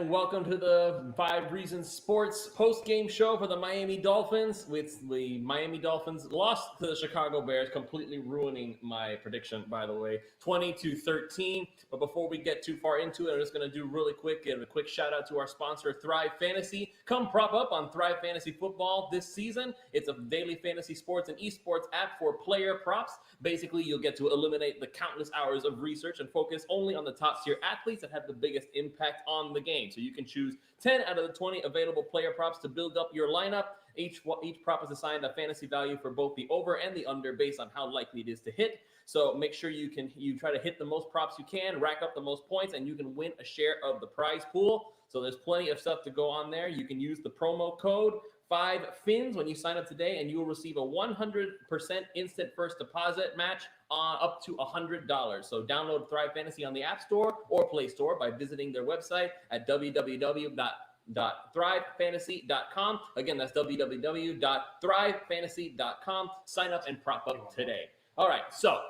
and welcome to the 5 Reasons Sports post-game show for the Miami Dolphins. With the Miami Dolphins lost to the Chicago Bears, completely ruining my prediction, by the way, 20-13. But before we get too far into it, I'm just going to do really quick, give a quick shout out to our sponsor, Thrive Fantasy. Come prop up on Thrive Fantasy Football this season. It's a daily fantasy sports and esports app for player props. Basically, you'll get to eliminate the countless hours of research and focus only on the top tier athletes that have the biggest impact on the game. So you can choose 10 out of the 20 available player props to build up your lineup. Each prop is assigned a fantasy value for both the over and the under based on how likely it is to hit. So make sure you try to hit the most props you can, rack up the most points, and you can win a share of the prize pool. So there's plenty of stuff to go on there. You can use the promo code 5FINS when you sign up today, and you will receive a 100% instant first deposit match up to $100. So download Thrive Fantasy on the App Store or Play Store by visiting their website at www.thrivefantasy.com. Again, that's www.thrivefantasy.com. Sign up and prop up today. All right, so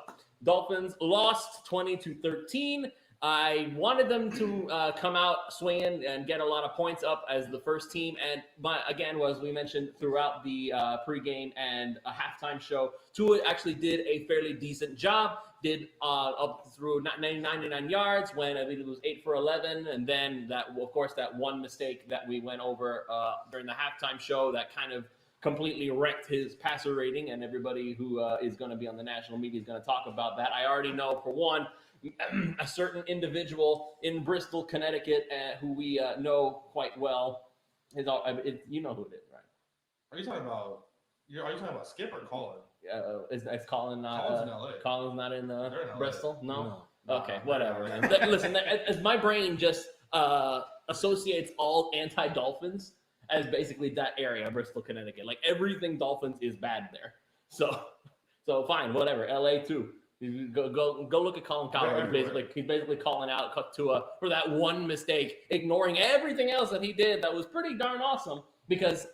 Dolphins lost 20-13. I wanted them to come out swinging and get a lot of points up as the first team. And again, as we mentioned throughout the pregame and a halftime show, Tua actually did a fairly decent job. Did up through 99 yards when I believe it was 8 for 11. And then that one mistake that we went over during the halftime show that kind of completely wrecked his passer rating. And everybody who is going to be on the national media is going to talk about that. I already know, for one, a certain individual in Bristol, Connecticut, who we know quite well. You know who it is, right? Are you talking about Skip or Colin? Is Colin not? Colin's in LA. Colin's not in Bristol. No. Okay, Nah, whatever. Listen, as my brain just associates all anti-Dolphins as basically that area, Bristol, Connecticut. Like everything Dolphins is bad there. So fine, whatever. LA too. Go look at Colin Cowherd. He's basically calling out Tua for that one mistake, ignoring everything else that he did that was pretty darn awesome because,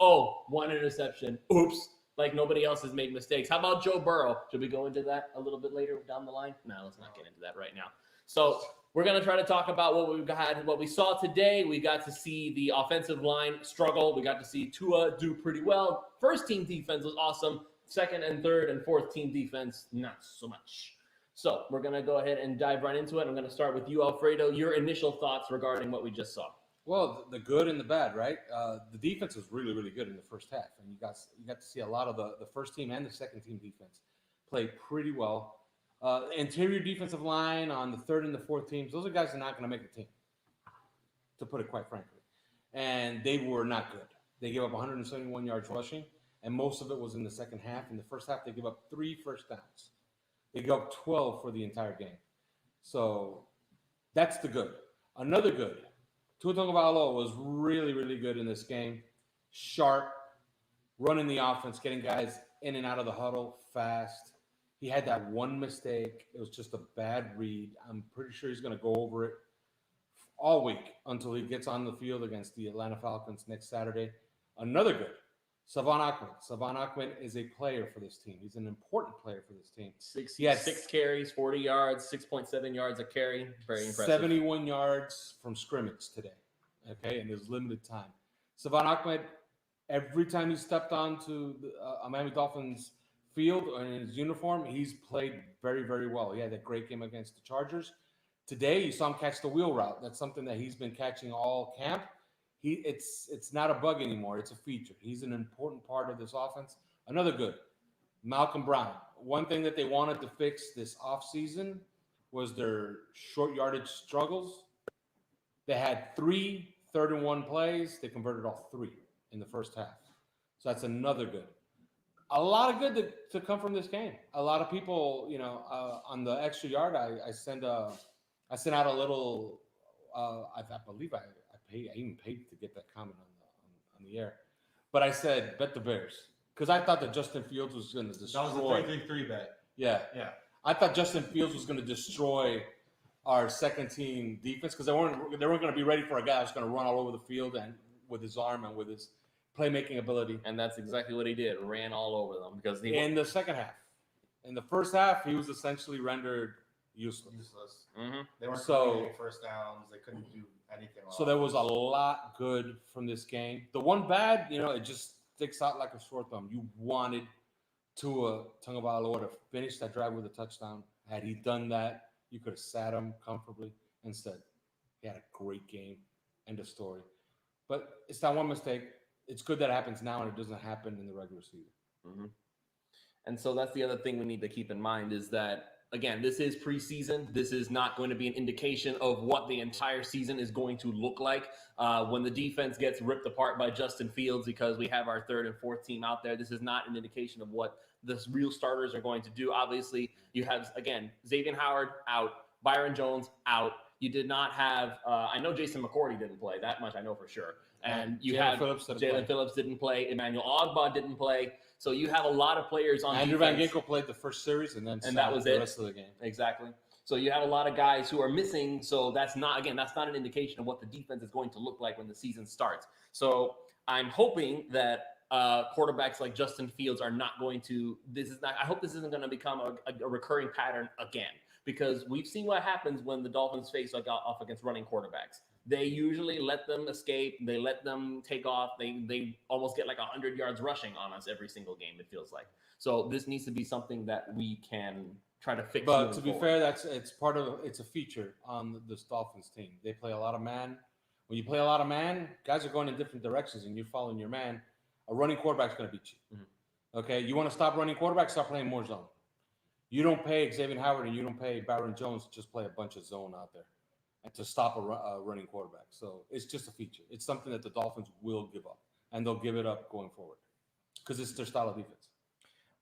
one interception. Oops. Like nobody else has made mistakes. How about Joe Burrow? Should we go into that a little bit later down the line? No, let's not get into that right now. So we're going to try to talk about what we saw today. We got to see the offensive line struggle. We got to see Tua do pretty well. First team defense was awesome. Second and third and fourth team defense, not so much. So we're going to go ahead and dive right into it. I'm going to start with you, Alfredo. Your initial thoughts regarding what we just saw. Well, the good and the bad, right? The defense was really, really good in the first half. And you got to see a lot of the first team and the second team defense play pretty well. Interior defensive line on the third and the fourth teams, those are guys that are not going to make the team, to put it quite frankly. And they were not good. They gave up 171 yards rushing, and most of it was in the second half. In the first half, they gave up 3 first downs. They gave up 12 for the entire game. So that's the good. Another good, Tua Tagovailoa was really, really good in this game. Sharp, running the offense, getting guys in and out of the huddle fast. He had that one mistake. It was just a bad read. I'm pretty sure he's going to go over it all week until he gets on the field against the Atlanta Falcons next Saturday. Another good, Savon Ahmed. Savon Ahmed is a player for this team. He's an important player for this team. He had 6 carries, 40 yards, 6.7 yards a carry. Very impressive. 71 yards from scrimmage today, okay, and there's limited time. Savon Ahmed, every time he stepped onto the Miami Dolphins field or in his uniform, he's played very, very well. He had a great game against the Chargers. Today, you saw him catch the wheel route. That's something that he's been catching all camp. It's not a bug anymore. It's a feature. He's an important part of this offense. Another good, Malcolm Brown. One thing that they wanted to fix this offseason was their short yardage struggles. They had 3 third-and-1 plays. They converted all 3 in the first half. So that's another good. A lot of good to come from this game. A lot of people, on the extra yard, I sent out a little. I believe I even paid to get that comment on the air. But I said, bet the Bears. Because I thought that Justin Fields was going to destroy. That was a 3-3 bet. Yeah. I thought Justin Fields was going to destroy our second team defense because they weren't going to be ready for a guy who's going to run all over the field and with his arm and with his playmaking ability. And that's exactly what he did. Ran all over them because in the second half. In the first half, he was essentially rendered useless. Mm-hmm. They weren't getting first downs. They couldn't do anything. So there was a lot good from this game. The one bad, it just sticks out like a sore thumb. You wanted Tua Tagovailoa to finish that drive with a touchdown. Had he done that, you could have sat him comfortably. Instead, he had a great game. End of story. But it's that one mistake. It's good that it happens now and it doesn't happen in the regular season. Mm-hmm. And so that's the other thing we need to keep in mind is that, again, this is preseason. This is not going to be an indication of what the entire season is going to look like. When the defense gets ripped apart by Justin Fields because we have our third and fourth team out there, this is not an indication of what the real starters are going to do. Obviously, you have, again, Xavier Howard out, Byron Jones out. You did not have, I know Jason McCourty didn't play. That much I know for sure. And you had Jalen Phillips didn't play. Emmanuel Ogbah didn't play. So you have a lot of players on Andrew defense. Van Ginkel played the first series and that was the rest of the game. Exactly. So you have a lot of guys who are missing. So that's not an indication of what the defense is going to look like when the season starts. So I'm hoping that quarterbacks like Justin Fields are not going to. I hope this isn't going to become a recurring pattern again, because we've seen what happens when the Dolphins face off against running quarterbacks. They usually let them escape. They let them take off. They almost get like 100 yards rushing on us every single game, it feels like. So this needs to be something that we can try to fix. But to be fair, it's a feature on this Dolphins team. They play a lot of man. When you play a lot of man, guys are going in different directions and you're following your man. A running quarterback's going to beat you. Mm-hmm. Okay, you want to stop running quarterback, start playing more zone. You don't pay Xavier Howard and you don't pay Byron Jones to just play a bunch of zone out there and to stop a running quarterback. So it's just a feature. It's something that the Dolphins will give up, and they'll give it up going forward because it's their style of defense.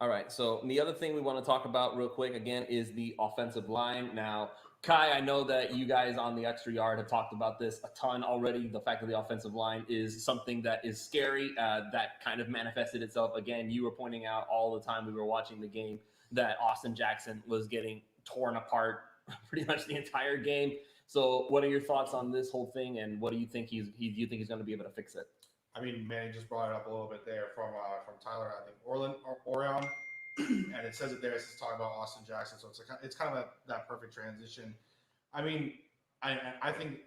All right, so the other thing we want to talk about real quick, again, is the offensive line. Now, Kai, I know that you guys on the Extra Yard have talked about this a ton already. The fact that the offensive line is something that is scary, that kind of manifested itself. Again, you were pointing out all the time we were watching the game that Austin Jackson was getting torn apart pretty much the entire game. So what are your thoughts on this whole thing, and what do you think do you think he's going to be able to fix it? I mean, Manny just brought it up a little bit there from Tyler, I think, Orion, and it says it there. It's talking about Austin Jackson, so it's kind of that perfect transition. I mean, I think,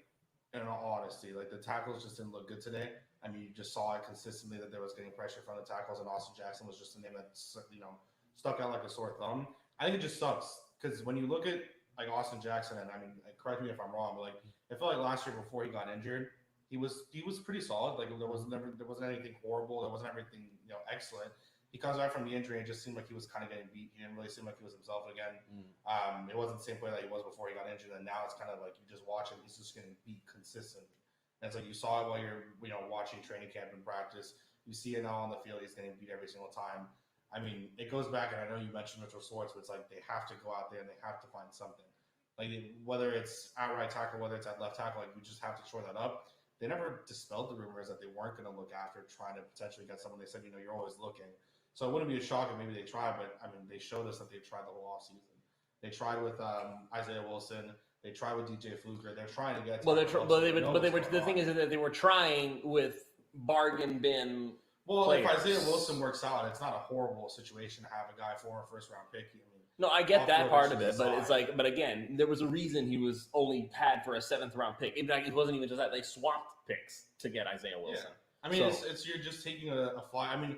in all honesty, like the tackles just didn't look good today. I mean, you just saw it consistently that there was getting pressure from the tackles, and Austin Jackson was just a name that stuck out like a sore thumb. I think it just sucks because when you look at like Austin Jackson, and I mean, correct me if I'm wrong, but like I felt like last year before he got injured, he was pretty solid. Like there wasn't anything horrible. There wasn't everything excellent. He comes back from the injury and it just seemed like he was kind of getting beat. He didn't really seem like he was himself again. It wasn't the same play that he was before he got injured, and now it's kind of like you just watch him. He's just getting beat consistent. And it's like you saw it while you're watching training camp and practice. You see it now on the field. He's getting beat every single time. I mean, it goes back, and I know you mentioned Mitchell Schwartz, but it's like they have to go out there and they have to find something. Like whether it's at right tackle, whether it's at left tackle, like you just have to shore that up. They never dispelled the rumors that they weren't going to look after trying to potentially get someone. They said, you're always looking. So it wouldn't be a shock if maybe they tried, but I mean, they showed us that they tried the whole offseason. They tried with Isaiah Wilson. They tried with DJ Fluker. They're trying to get. The thing is that they were trying with bargain bin. Well, players. If Isaiah Wilson works out, it's not a horrible situation to have a guy former first round pick. I mean, no, I get that part of it, but it's like, but again, there was a reason he was only had for a 7th round pick. In fact, it wasn't even just that; they swapped picks to get Isaiah Wilson. Yeah. I mean, it's you're just taking a fly. I mean,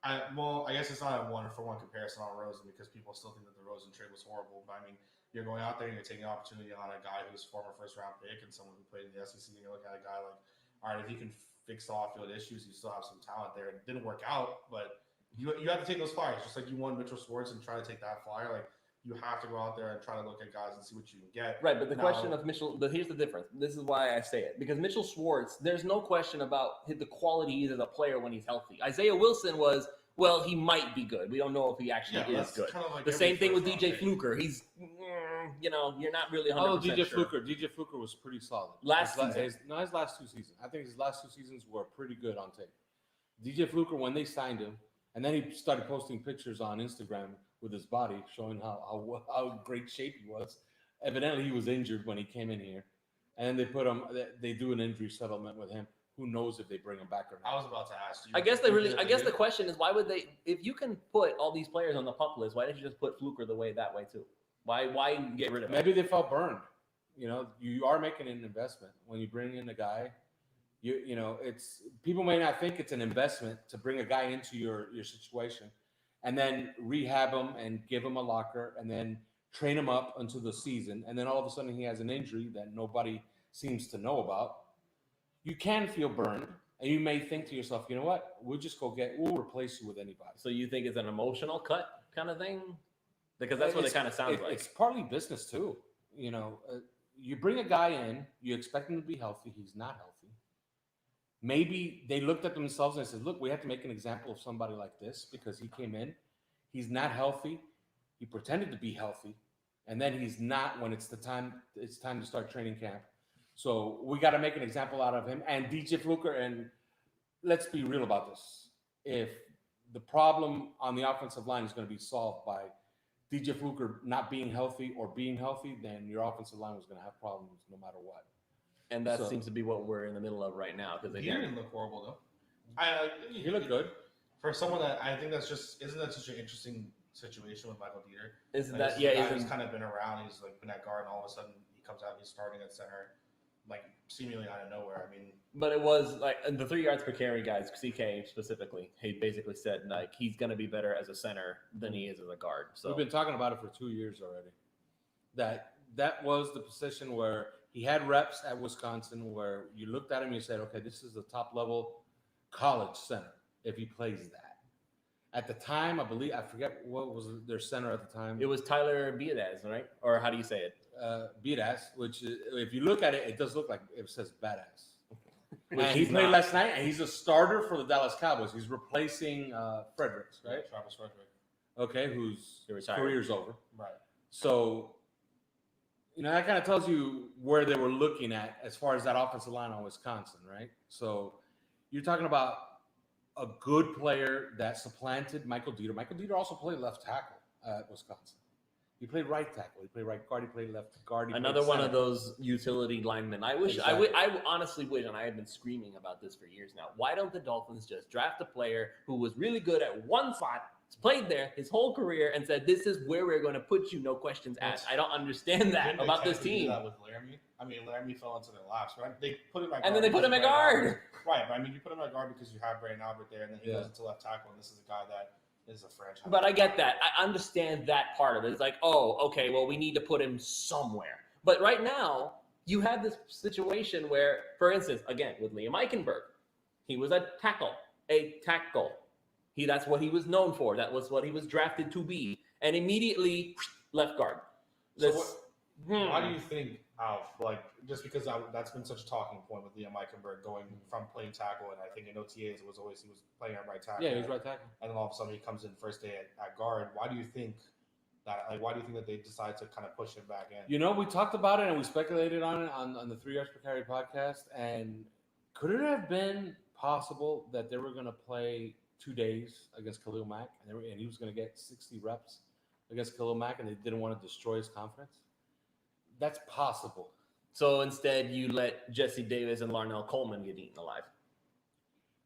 I guess it's not a 1-for-1 comparison on Rosen because people still think that the Rosen trade was horrible. But I mean, you're going out there and you're taking an opportunity on a guy who's former first round pick and someone who played in the SEC. And you look at a guy like, all right, if he can fix the off-field issues, you still have some talent there. It didn't work out, but you have to take those flyers, just like you won Mitchell Schwartz and try to take that flyer. Like you have to go out there and try to look at guys and see what you can get. Right, but the question of Mitchell, but here's the difference. This is why I say it, because Mitchell Schwartz, there's no question about the quality he is as a player when he's healthy. Isaiah Wilson was. Well, he might be good. We don't know if he actually is good. Kind of like the same thing with DJ Fluker. He's, you're not really 100% DJ sure. DJ Fluker was pretty solid. His last 2 seasons. I think his last 2 seasons were pretty good on tape. DJ Fluker, when they signed him, and then he started posting pictures on Instagram with his body, showing how great shape he was. Evidently, he was injured when he came in here. And they put him, they do an injury settlement with him. Who knows if they bring him back or not? I was about to ask you. I guess the question is, why would they? If you can put all these players on the pup list, why didn't you just put Fluker that way too? Why get rid of him? Maybe they felt burned. you are making an investment when you bring in a guy. It's people may not think it's an investment to bring a guy into your situation, and then rehab him and give him a locker, and then train him up until the season, and then all of a sudden he has an injury that nobody seems to know about. You can feel burned, and you may think to yourself, you know what? We'll replace you with anybody. So you think it's an emotional cut kind of thing? Because that's what it kind of sounds like. It's partly business too. You bring a guy in, you expect him to be healthy. He's not healthy. Maybe they looked at themselves and said, look, we have to make an example of somebody like this because he came in. He's not healthy. He pretended to be healthy. And then he's not when it's time to start training camp. So we got to make an example out of him. And DJ Fluker, and let's be real about this. If the problem on the offensive line is going to be solved by DJ Fluker not being healthy or being healthy, then your offensive line was going to have problems no matter what. And that seems to be what we're in the middle of right now. Because he didn't look horrible though. He looked good for someone that I think isn't that such an interesting situation with Michael Dieter? Isn't like, that yeah? He's kind of been around. He's like been at guard, and all of a sudden he comes out. He's starting at center, like seemingly out of nowhere. I mean, but it was like the 3 yards per carry guys. CK specifically, he basically said like he's going to be better as a center than he is as a guard. So we've been talking about it for 2 years already. That was the position where he had reps at Wisconsin, where you looked at him and you said, okay, this is a top level college center if he plays that. At the time, I forget what was their center at the time. It was Tyler Biadasz, right? Or how do you say it? Biadasz, which if you look at it, it does look like it says badass. And he played last night, and he's a starter for the Dallas Cowboys. He's replacing Fredericks, right? Travis Frederick. Okay, whose career's over. Right. So, that kind of tells you where they were looking at as far as that offensive line on Wisconsin, right? So you're talking about a good player that supplanted Michael Dieter. Michael Dieter also played left tackle at Wisconsin. He played right tackle. He played right guard. He played left guard. Another one of those utility linemen. I wish. Exactly. I honestly wish, and I have been screaming about this for years now. Why don't the Dolphins just draft a player who was really good at one spot, played there his whole career, and said, "This is where we're going to put you, no questions asked." I don't understand that about this team. That with Laramie. I mean, Laramie fell into their laps, right? They put him at guard. And then they put him at guard. Right, but I mean, you put him at guard because you have Brandon Albert there, and then he goes into left tackle, and this is a guy that is a franchise. But I get that. I understand that part of it. It's like, oh, okay, well, we need to put him somewhere. But right now, you have this situation where, for instance, again, with Liam Eichenberg, he was a tackle. That's what he was known for. That was what he was drafted to be. And immediately, left guard. Why do you think, just because that's been such a talking point with Liam Eichenberg going from playing tackle, and I think in OTAs he was playing at right tackle. Yeah, he was right tackle. And then all of a sudden he comes in first day at guard. Why do you think that? Why do you think that they decide to kind of push him back in? We talked about it and we speculated on it on the 3 Yards Per Carry podcast. And could it have been possible that they were going to play 2 days against Khalil Mack and he was going to get 60 reps against Khalil Mack, and they didn't want to destroy his confidence? That's possible. So instead, you let Jesse Davis and Larnell Coleman get eaten alive.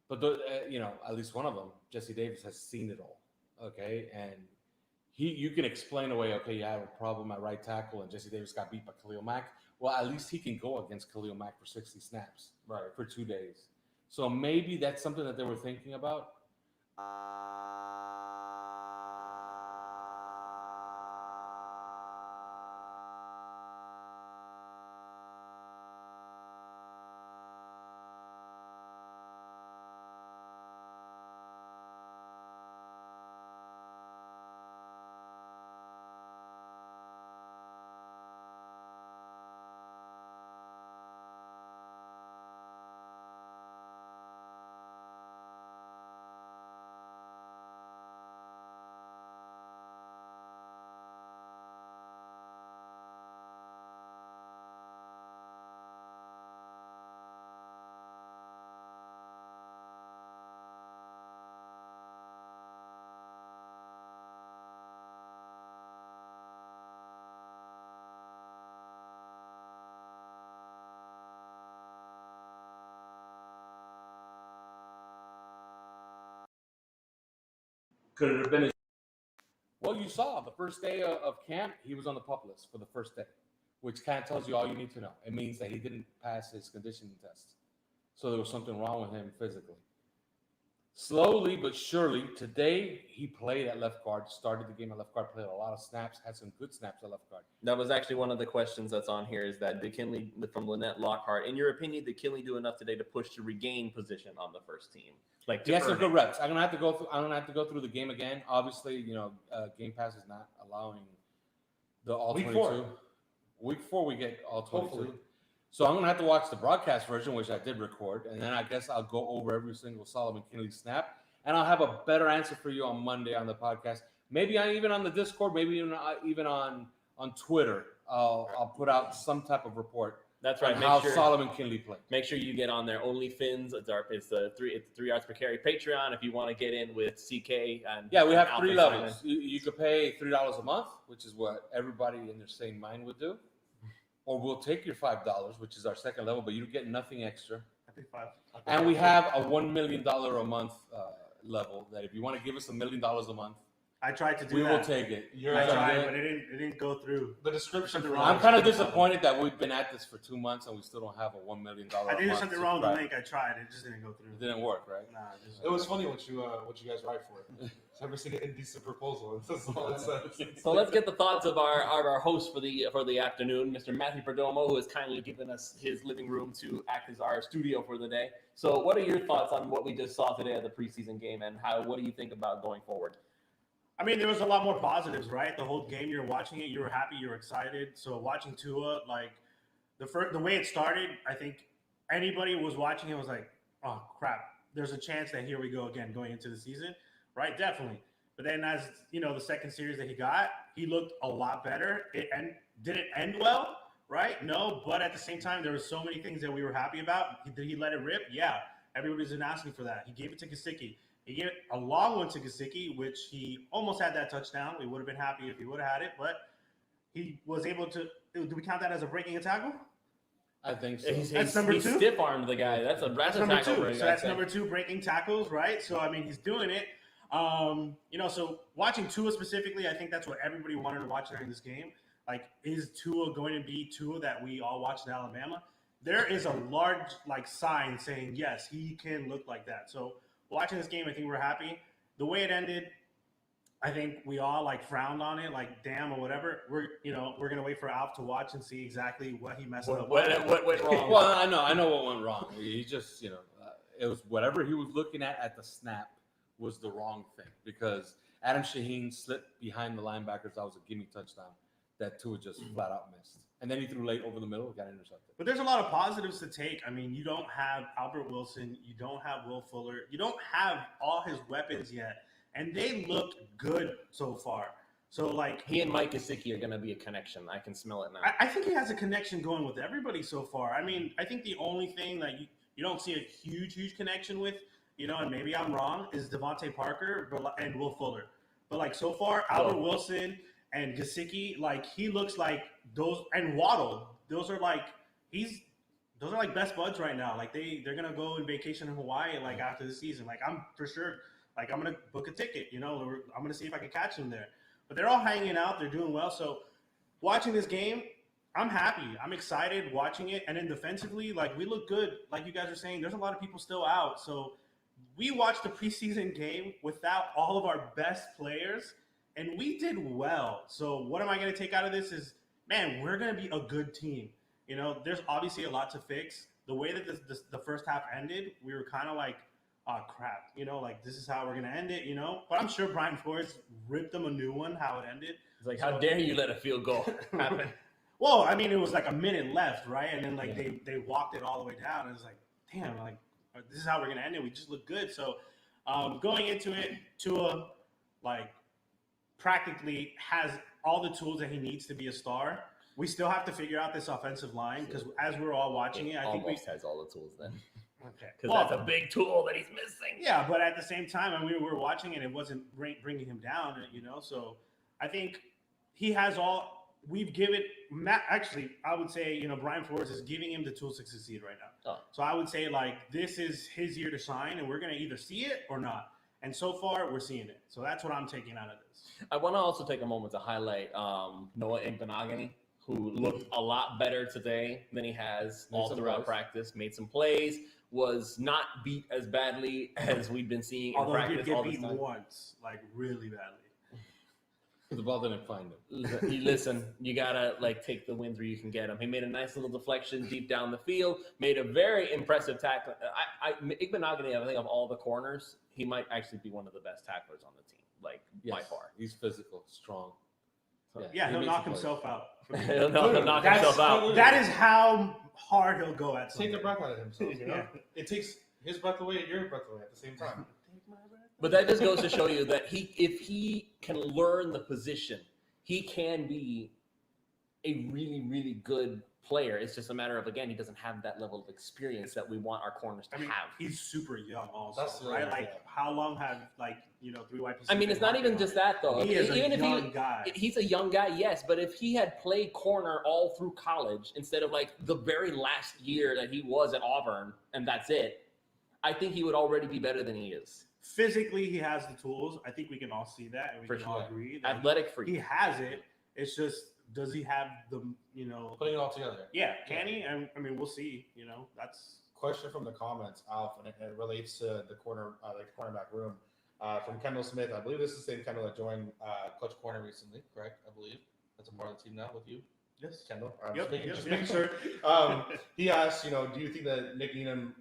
But at least one of them, Jesse Davis, has seen it all. Okay, and you can explain away. Okay, you have a problem at right tackle, and Jesse Davis got beat by Khalil Mack. Well, at least he can go against Khalil Mack for 60 snaps, right, for 2 days. So maybe that's something that they were thinking about. Could it have been? Well, you saw the first day of camp, he was on the PUP list for the first day. which kind of tells you all you need to know. It means that he didn't pass his conditioning test. So there was something wrong with him physically. Slowly but surely, today he played at left guard, started the game at left guard, played a lot of snaps, had some good snaps at left guard. That was actually one of the questions that's on here, is that did Kindley, from Lynette Lockhart, in your opinion, did Kindley do enough today to push to regain position on the first team? Like, He has some good reps. I'm gonna have to go through the game again. Obviously, Game Pass is not allowing the all Week 22. 4. Week 4 we get all 22. Hopefully. So I'm gonna have to watch the broadcast version, which I did record, and then I guess I'll go over every single Solomon Kindley snap, and I'll have a better answer for you on Monday on the podcast. Maybe even on the Discord, maybe even on Twitter. I'll put out some type of report. That's right. On how Solomon Kindley played. Make sure you get on there. OnlyFins. It's the 3 yards per carry Patreon if you want to get in with CK. And yeah, we have and 3 Alpha levels. You could pay $3 a month, which is what everybody in their sane mind would do. Or we'll take your $5, which is our second level, but you get nothing extra. I think 5. And we have a $1 million a month level that if you want to give us $1 million a month, I tried to do we that. will take it. I tried, but it didn't go through. The description. I'm kind of disappointed that we've been at this for 2 months and we still don't have a $1 million. I think there's something wrong with the link. I tried. It just didn't go through. It didn't work, right? Nah, It was funny what you guys write for it. I've never seen an indecent proposal. That's all it says. So let's get the thoughts of our host for the afternoon, Mr. Matthew Perdomo, who has kindly given us his living room to act as our studio for the day. So what are your thoughts on what we just saw today at the preseason game, and what do you think about going forward? I mean, there was a lot more positives, right? The whole game, you're watching it, you were happy, you were excited. So watching Tua, like the way it started, I think anybody who was watching it was like, oh crap, there's a chance that here we go again going into the season, right? Definitely. But then as the second series that he looked a lot better. Did it end well, right? No, but at the same time, there were so many things that we were happy about. Did he let it rip? Yeah. Everybody's been asking for that. He gave it to Gesicki. He gave a long one to Gesicki, which he almost had that touchdown. We would have been happy if he would have had it, but he was able to. Do we count that as a breaking a tackle? I think so. That's number 2. He stiff-armed the guy. That's a number tackle. 2. So that's number 2 breaking tackles, right? So, I mean, he's doing it. So watching Tua specifically, I think that's what everybody wanted to watch during this game. Like, is Tua going to be Tua that we all watched in Alabama? There is a large, sign saying, yes, he can look like that. So, watching this game, I think we're happy. The way it ended, I think we all frowned on it, damn or whatever. We're gonna wait for Alf to watch and see exactly what he messed up. What went wrong? Well, I know what went wrong. He just, it was whatever he was looking at the snap was the wrong thing, because Adam Shaheen slipped behind the linebackers. That was a gimme touchdown that Tua just flat out missed. And then he threw late over the middle, got intercepted. But there's a lot of positives to take. I mean, you don't have Albert Wilson. You don't have Will Fuller. You don't have all his weapons yet. And they look good so far. So, he and Mike Gesicki are going to be a connection. I can smell it now. I think he has a connection going with everybody so far. I mean, I think the only thing that you don't see a huge connection with, and maybe I'm wrong, is Devontae Parker and Will Fuller. But, so far, Albert Wilson and Gesicki, he looks like those, and Waddle, those are best buds right now. They're gonna go on vacation in Hawaii after the season. I'm for sure, I'm gonna book a ticket. I'm gonna see if I can catch them there. But they're all hanging out. They're doing well. So watching this game, I'm happy. I'm excited watching it. And then defensively, we look good. Like you guys are saying, there's a lot of people still out. So we watched the preseason game without all of our best players. And we did well. So what am I going to take out of this is, man, we're going to be a good team. There's obviously a lot to fix. The way that the first half ended, we were kind of oh, crap. This is how we're going to end it, But I'm sure Brian Flores ripped them a new one, how it ended. It's how dare you let a field goal happen? Well, I mean, it was a minute left, right? And then, they walked it all the way down. And it's damn, this is how we're going to end it. We just look good. So going into it, Tua, practically has all the tools that he needs to be a star. We still have to figure out this offensive line because as we're all watching it, I think we has all the tools then. Okay, because that's a big tool that he's missing. Yeah, but at the same time, we were watching it, it wasn't bringing him down, So I think he has all. We've given actually, I would say Brian Flores is giving him the tools to succeed right now. Oh. So I would say this is his year to shine, and we're gonna either see it or not. And so far, we're seeing it. So that's what I'm taking out of this. I want to also take a moment to highlight Noah Igbenogany, who looked a lot better today than he has Made all some throughout plays. practice. Made some plays. Was not beat as badly as we've been seeing in Although he practice did all get this beat time. once, like really badly. The ball didn't find him. Listen, you gotta take the wins where you can get them. He made a nice little deflection deep down the field. Made a very impressive tackle. Igbinoghene, I think of all the corners, he might actually be one of the best tacklers on the team, by far. He's physical, strong. Yeah, he he'll makes knock the plays. himself out. He'll knock That's- himself out. That is how hard he'll go at Take the something. breath out of himself. You know, Yeah. it takes his breath away and your breath away at the same time. But that just goes to show you that if he can learn the position, he can be a really, really good player. It's just a matter of, again, he doesn't have that level of experience that we want our corners to I mean, have. he's super young, also, That's the- right? yeah. Like, how long have 3 YPC? I mean, it's not even just that, though. He is Even a if young guy. he's a young guy, yes, but if he had played corner all through college instead of the very last year that he was at Auburn and that's it, I think he would already be better than he is. Physically, he has the tools. I think we can all see that, and we For can all sure. agree that Athletic freak. he has it. It's just, does he have the Putting it all together. Yeah, can he? I mean, we'll see. That's Question from the comments, Alf, and it relates to the cornerback room. From Kendall Smith, I believe this is the same Kendall that joined Clutch Corner recently, correct? I believe that's a part of the team now with you, yes. Kendall. Yep, Just yep. making sure. He asked, do you think that Nick Needham,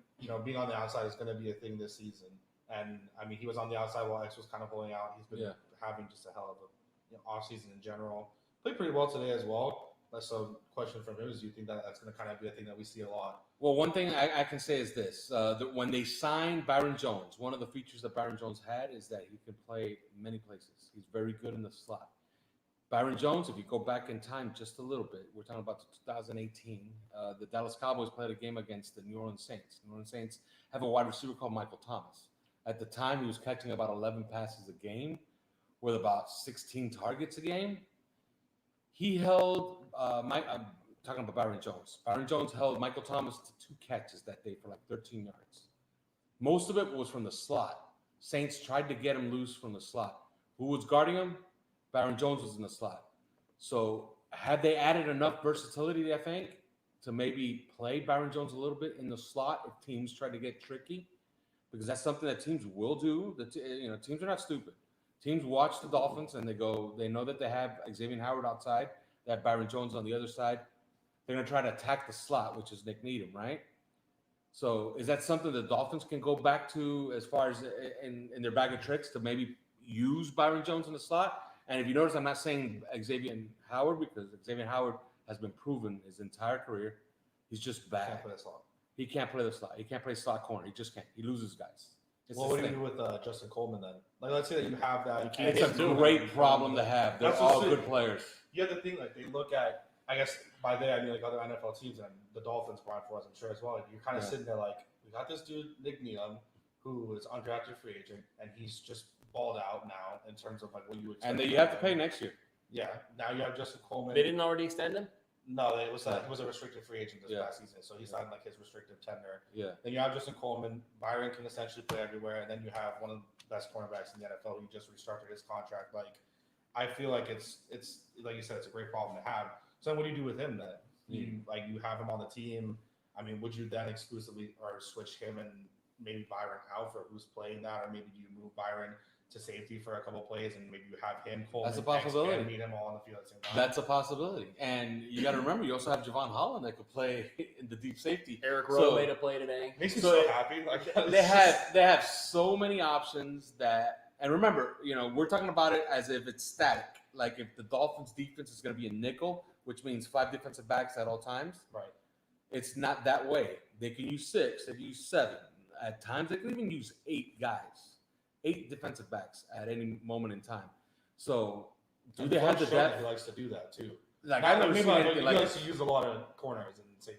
being on the outside is going to be a thing this season? And I mean, he was on the outside while X was kind of pulling out. He's been having just a hell of a off season in general. Played pretty well today as well. So, question from him is: do you think that that's going to kind of be a thing that we see a lot? Well, one thing I can say is this: that when they signed Byron Jones, one of the features that Byron Jones had is that he can play many places. He's very good in the slot. Byron Jones, if you go back in time just a little bit, we're talking about 2018. The Dallas Cowboys played a game against the New Orleans Saints. New Orleans Saints have a wide receiver called Michael Thomas. At the time, he was catching about 11 passes a game with about 16 targets a game. He held, I'm talking about Byron Jones. Byron Jones held Michael Thomas to 2 catches that day for 13 yards. Most of it was from the slot. Saints tried to get him loose from the slot. Who was guarding him? Byron Jones was in the slot. So had they added enough versatility, I think, to maybe play Byron Jones a little bit in the slot if teams try to get tricky? Because that's something that teams will do. Teams are not stupid. Teams watch the Dolphins and they know that they have Xavier Howard outside, they have Byron Jones on the other side. They're going to try to attack the slot, which is Nick Needham, right? So is that something the Dolphins can go back to as far as in their bag of tricks to maybe use Byron Jones in the slot? And if you notice, I'm not saying Xavier Howard because Xavier Howard has been proven his entire career. He's just bad. Can't play the slot. He can't play the slot. He can't play slot corner. He just can't. He loses guys. What do you do with Justin Coleman then? Let's say that you have that. It's a great problem to have. They're That's all just good it. players. You have the thing, they look at, I guess by they, I mean other NFL teams and the Dolphins, Brian Flores, I'm sure as well. You're kind of sitting there we got this dude, Nick Needham, who is undrafted free agent, and he's just balled out now in terms of what you expect. And then you have to pay next year. Yeah. Now you have Justin Coleman. They didn't already extend him? No, he was a restricted free agent this Yeah. past season, so he signed his restrictive tender. Yeah. Then you have Justin Coleman. Byron can essentially play everywhere, and then you have one of the best cornerbacks in the NFL who just restarted his contract. I feel like it's like you said, it's a great problem to have. So what do you do with him then? You have him on the team. I mean, would you then exclusively or switch him and maybe Byron out for who's playing that, or maybe do you move Byron to safety for a couple plays and maybe you have him, Coleman, That's a possibility. and meet him all on the field at the same time? That's a possibility. And you got to remember, you also have Javon Holland that could play in the deep safety. Eric Rowe made a play today. Makes me So so happy. They have so many options that, and remember, we're talking about it as if it's static. Like if the Dolphins defense is going to be a nickel, which means 5 defensive backs at all times. Right. It's not that way. They can use 6, they can use 7. At times, they can even use 8 guys, 8 defensive backs at any moment in time. So, do they have the depth? He likes to do that too. Like I've never seen anything He like likes to use a lot of corners and say,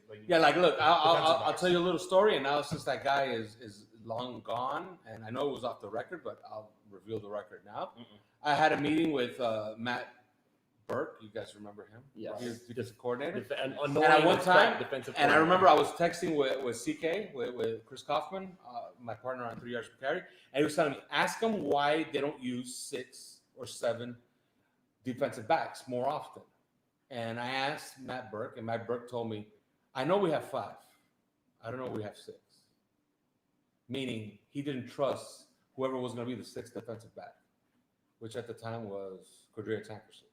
look, I'll backs. tell you a little story, and now since that guy is long gone, and I know it was off the record, but I'll reveal the record now. I had a meeting with Matt Burke. You guys remember him? Yes. He's defensive coordinator. And at one time, defensive And I coordinator. remember I was texting with CK, with Chris Kaufman, my partner on 3 yards per carry, and he was telling me, ask them why they don't use 6 or 7 defensive backs more often. And I asked Matt Burke, and Matt Burke told me, I know we have 5. I don't know we have 6. Meaning he didn't trust whoever was going to be the 6th defensive back, which at the time was Cordrea Tankersley.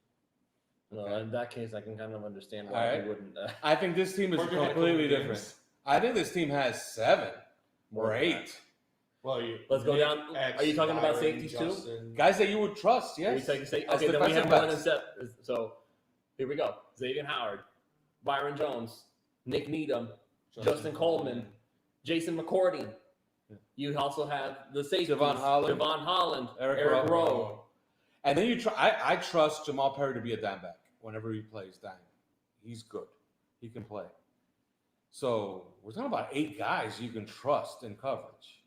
Well, in that case, I can kind of understand why he wouldn't. I think this team is completely different. I think this team has 7 or 8. Well, let's go down. Are you talking about safeties too? Guys that you would trust, yes. Okay, then we have one and set. So here we go. Xavier Howard, Byron Jones, Nick Needham, Justin Coleman, Jason McCourty. You also have the safeties, Devon Holland, Eric Rowe. And then I trust Jamal Perry to be a dime back whenever he plays dime. He's good. He can play. So we're talking about 8 guys you can trust in coverage.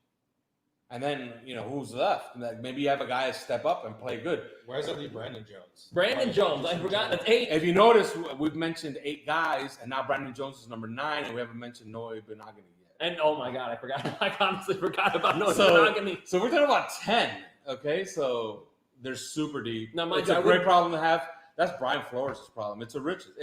And then, who's left? Maybe you have a guy step up and play good. Where's that leave Brandon Jones? Brandon Jones. I forgot. That's 8. If you notice, we've mentioned 8 guys, and now Brandon Jones is number 9, and we haven't mentioned Noah Benogany yet. And, oh, my God, I forgot. I honestly forgot about Noah Benogany. So we're talking about 10, okay? So they're super deep. Now, it's a great problem to have. That's Brian Flores' problem. It's a riches.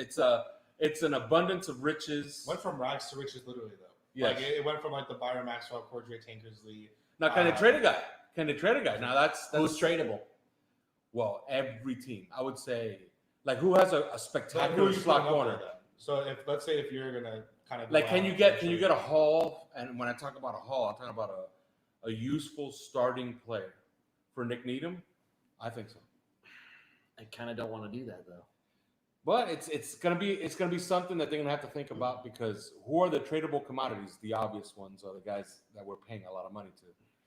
It's an abundance of riches. Went from rags to riches, literally, though. Yes. Like, it went from, the Byron Maxwell, Cordrea Tankersley. Now, can they trade a guy? Can they trade a guy? Now, that's who's tradable? Well, every team. I would say, who has a spectacular slot corner? So, let's say if you're gonna kind of can you get a haul? And when I talk about a haul, I'm talking about a useful starting player for Nick Needham. I think so. I kind of don't want to do that though. But it's gonna be something that they're gonna have to think about, because who are the tradable commodities? The obvious ones are the guys that we're paying a lot of money to.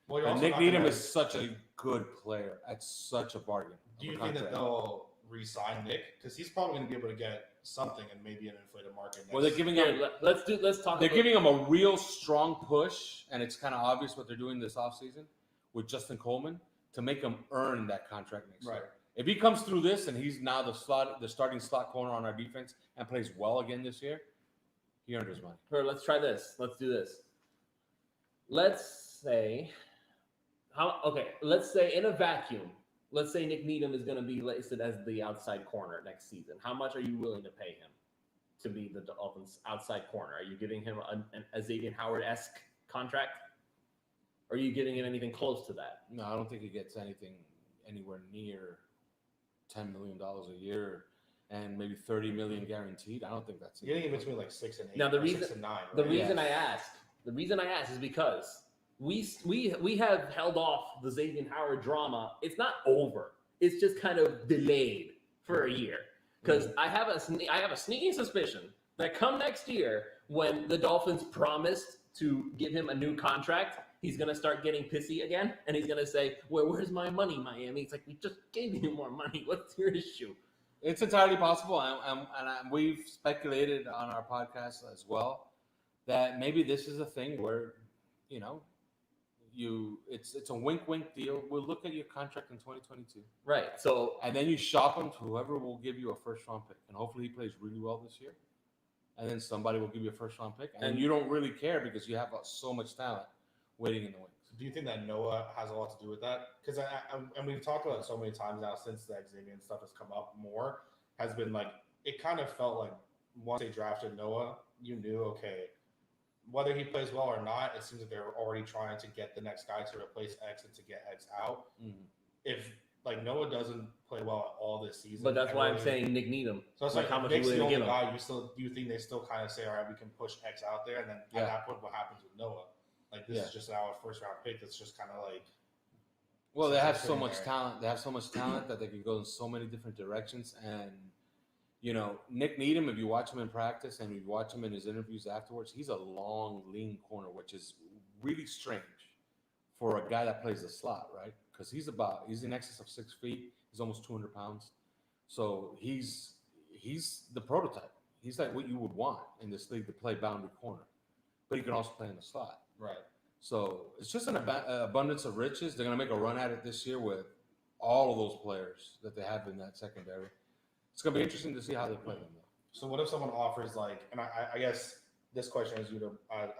Well, and Nick Needham is such a good player at such a bargain. Do you think that they'll re-sign Nick? Because he's probably going to be able to get something and maybe an inflated market. Well, they're giving him. Let's talk. They're giving him a real strong push, and it's kind of obvious what they're doing this offseason with Justin Coleman to make him earn that contract next year. If he comes through this and he's now the starting slot corner on our defense and plays well again this year, he earned his money. Let's try this. Let's do this. Let's say in a vacuum, let's say Nick Needham is going to be listed as the outside corner next season. How much are you willing to pay him to be the Dolphins' outside corner? Are you giving him a Xavier Howard-esque contract? Or are you giving him anything close to that? No, I don't think he gets anything anywhere near $10 million a year and maybe $30 million guaranteed. I don't think that's getting in between 6 and 8. Now the reason 6 and 9. Right? The reason I ask is because we have held off the Xavier Howard drama. It's not over. It's just kind of delayed for a year, because I have a sneaking suspicion that come next year, when the Dolphins promised to give him a new contract, he's going to start getting pissy again, and he's going to say, well, where's my money, Miami? It's like, we just gave you more money. What's your issue? It's entirely possible, and we've speculated on our podcast as well that maybe this is a thing where, it's a wink deal. We'll look at your contract in 2022. Right. So, and then you shop him to whoever will give you a first round pick, and hopefully he plays really well this year. And then somebody will give you a first round pick, and you don't really care because you have so much talent waiting in the wings. Do you think that Noah has a lot to do with that? Because and we've talked about it so many times now since the Xavier stuff has come up more, has been it kind of felt like once they drafted Noah, you knew, okay, whether he plays well or not, it seems like they're already trying to get the next guy to replace X and to get X out. Mm-hmm. If Noah doesn't play well at all this season, but that's why I'm saying Nick Needham. So it's how much Nick's the only guy. Do you think they still kind of say, all right, we can push X out there, and then at that point, what happens with Noah? This is just our first round pick. That's just kind of Well, they have so much talent. They have so much talent that they can go in so many different directions. And Nick Needham, if you watch him in practice and you watch him in his interviews afterwards, he's a long, lean corner, which is really strange for a guy that plays the slot, right? Because he's in excess of 6 feet. He's almost 200 pounds. So he's the prototype. He's like what you would want in this league to play boundary corner, but he can also play in the slot. Right. So it's just an abundance of riches. They're going to make a run at it this year with all of those players that they have in that secondary. It's going to be interesting to see how they play them, though. So what if someone offers and I guess this question is you to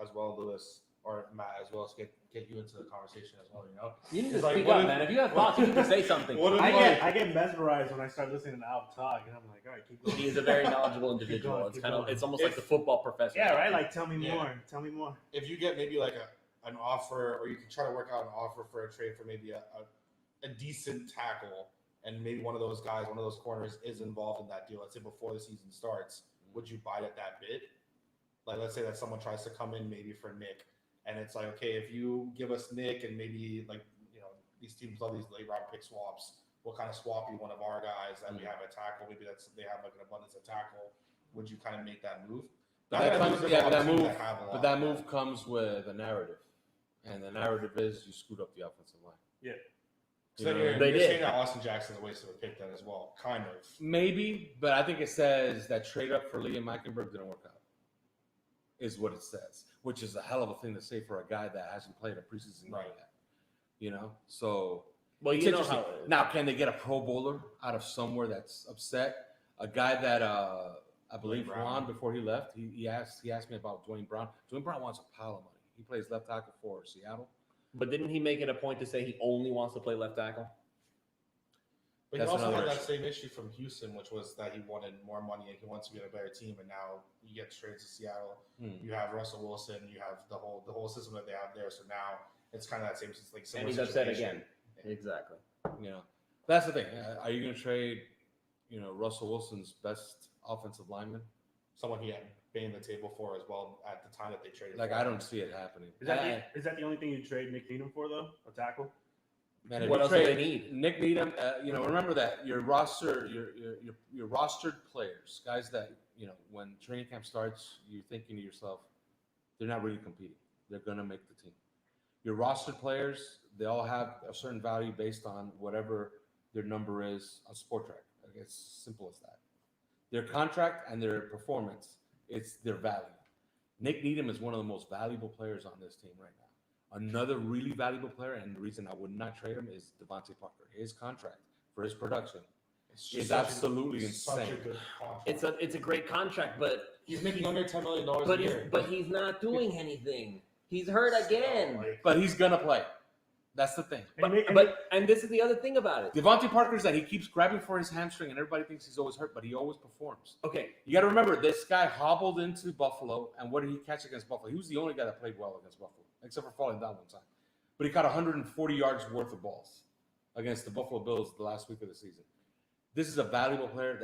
as well, Lewis. or Matt as well, to get you into the conversation as well. You need to It's like, speak what up, if- man. If you have thoughts, you need to say something. What if, I get mesmerized when I start listening to Alp talk, and I'm like, all right, keep going. He is a very knowledgeable individual. going, It's keep kind of going. it's almost like the football professor. Yeah, right. Like, tell me Yeah. more. Tell me more. if you get maybe like an offer, or you can try to work out an offer for a trade for maybe a decent tackle, and maybe one of those guys, one of those corners is involved in that deal. Let's say before the season starts, would you buy it at that bid? Like, let's say that someone tries to come in maybe for Nick, and it's like, okay, if you give us Nick, and maybe like, these teams love these late round pick swaps. We'll kind of swap you one of our guys that we have at tackle. Maybe they have like an abundance of tackle. Would you kind of make that move? But that move comes with a narrative, and the narrative is you screwed up the offensive line. Yeah. So They you're did. saying that Austin Jackson's a waste of a pick then as well, kind of. Maybe, but I think it says that trade up for Liam Eichenberg didn't work out. Is what it says, which is a hell of a thing to say for a guy that hasn't played a preseason game yet. So Well, it's you know interesting. how. Now, can they get a Pro Bowler out of somewhere that's upset? A guy that I believe Brown. Ron, before he left, he asked me about Dwayne Brown. Dwayne Brown wants a pile of money. He plays left tackle for Seattle. But didn't he make it a point to say he only wants to play left tackle? But That's he also another had that issue. same issue from Houston, which was that he wanted more money and he wants to be on a better team. And now you get traded to Seattle. You have Russell Wilson. You have the whole system that they have there. So now it's kind of that same like And similar he's upset situation. again. Exactly. That's the thing. Are you going to trade, Russell Wilson's best offensive lineman? Someone he had banged the table for as well at the time that they traded. Like, for I him. don't see it happening. Is that the only thing you trade Nick Needham for, though? A tackle? Man, if What you else do trade they need? Nick Needham, remember that your roster, your rostered players, guys that when training camp starts, you're thinking to yourself, they're not really competing. They're gonna make the team. Your rostered players, they all have a certain value based on whatever their number is on Sport Track. It's simple as that. Their contract and their performance, it's their value. Nick Needham is one of the most valuable players on this team right now. Another really valuable player, and the reason I would not trade him, is Devontae Parker. His contract for his production is absolutely such a insane. good contract. It's a great contract, but He's making under $10 million a year. but he's not doing anything. He's hurt again. But he's gonna play. That's the thing. And this is the other thing about it. Devontae Parker's that he keeps grabbing for his hamstring, and everybody thinks he's always hurt, but he always performs. Okay, You got to remember, this guy hobbled into Buffalo, and what did he catch against Buffalo? He was the only guy that played well against Buffalo, except for falling down one time. But he caught 140 yards worth of balls against the Buffalo Bills the last week of the season. This is a valuable player.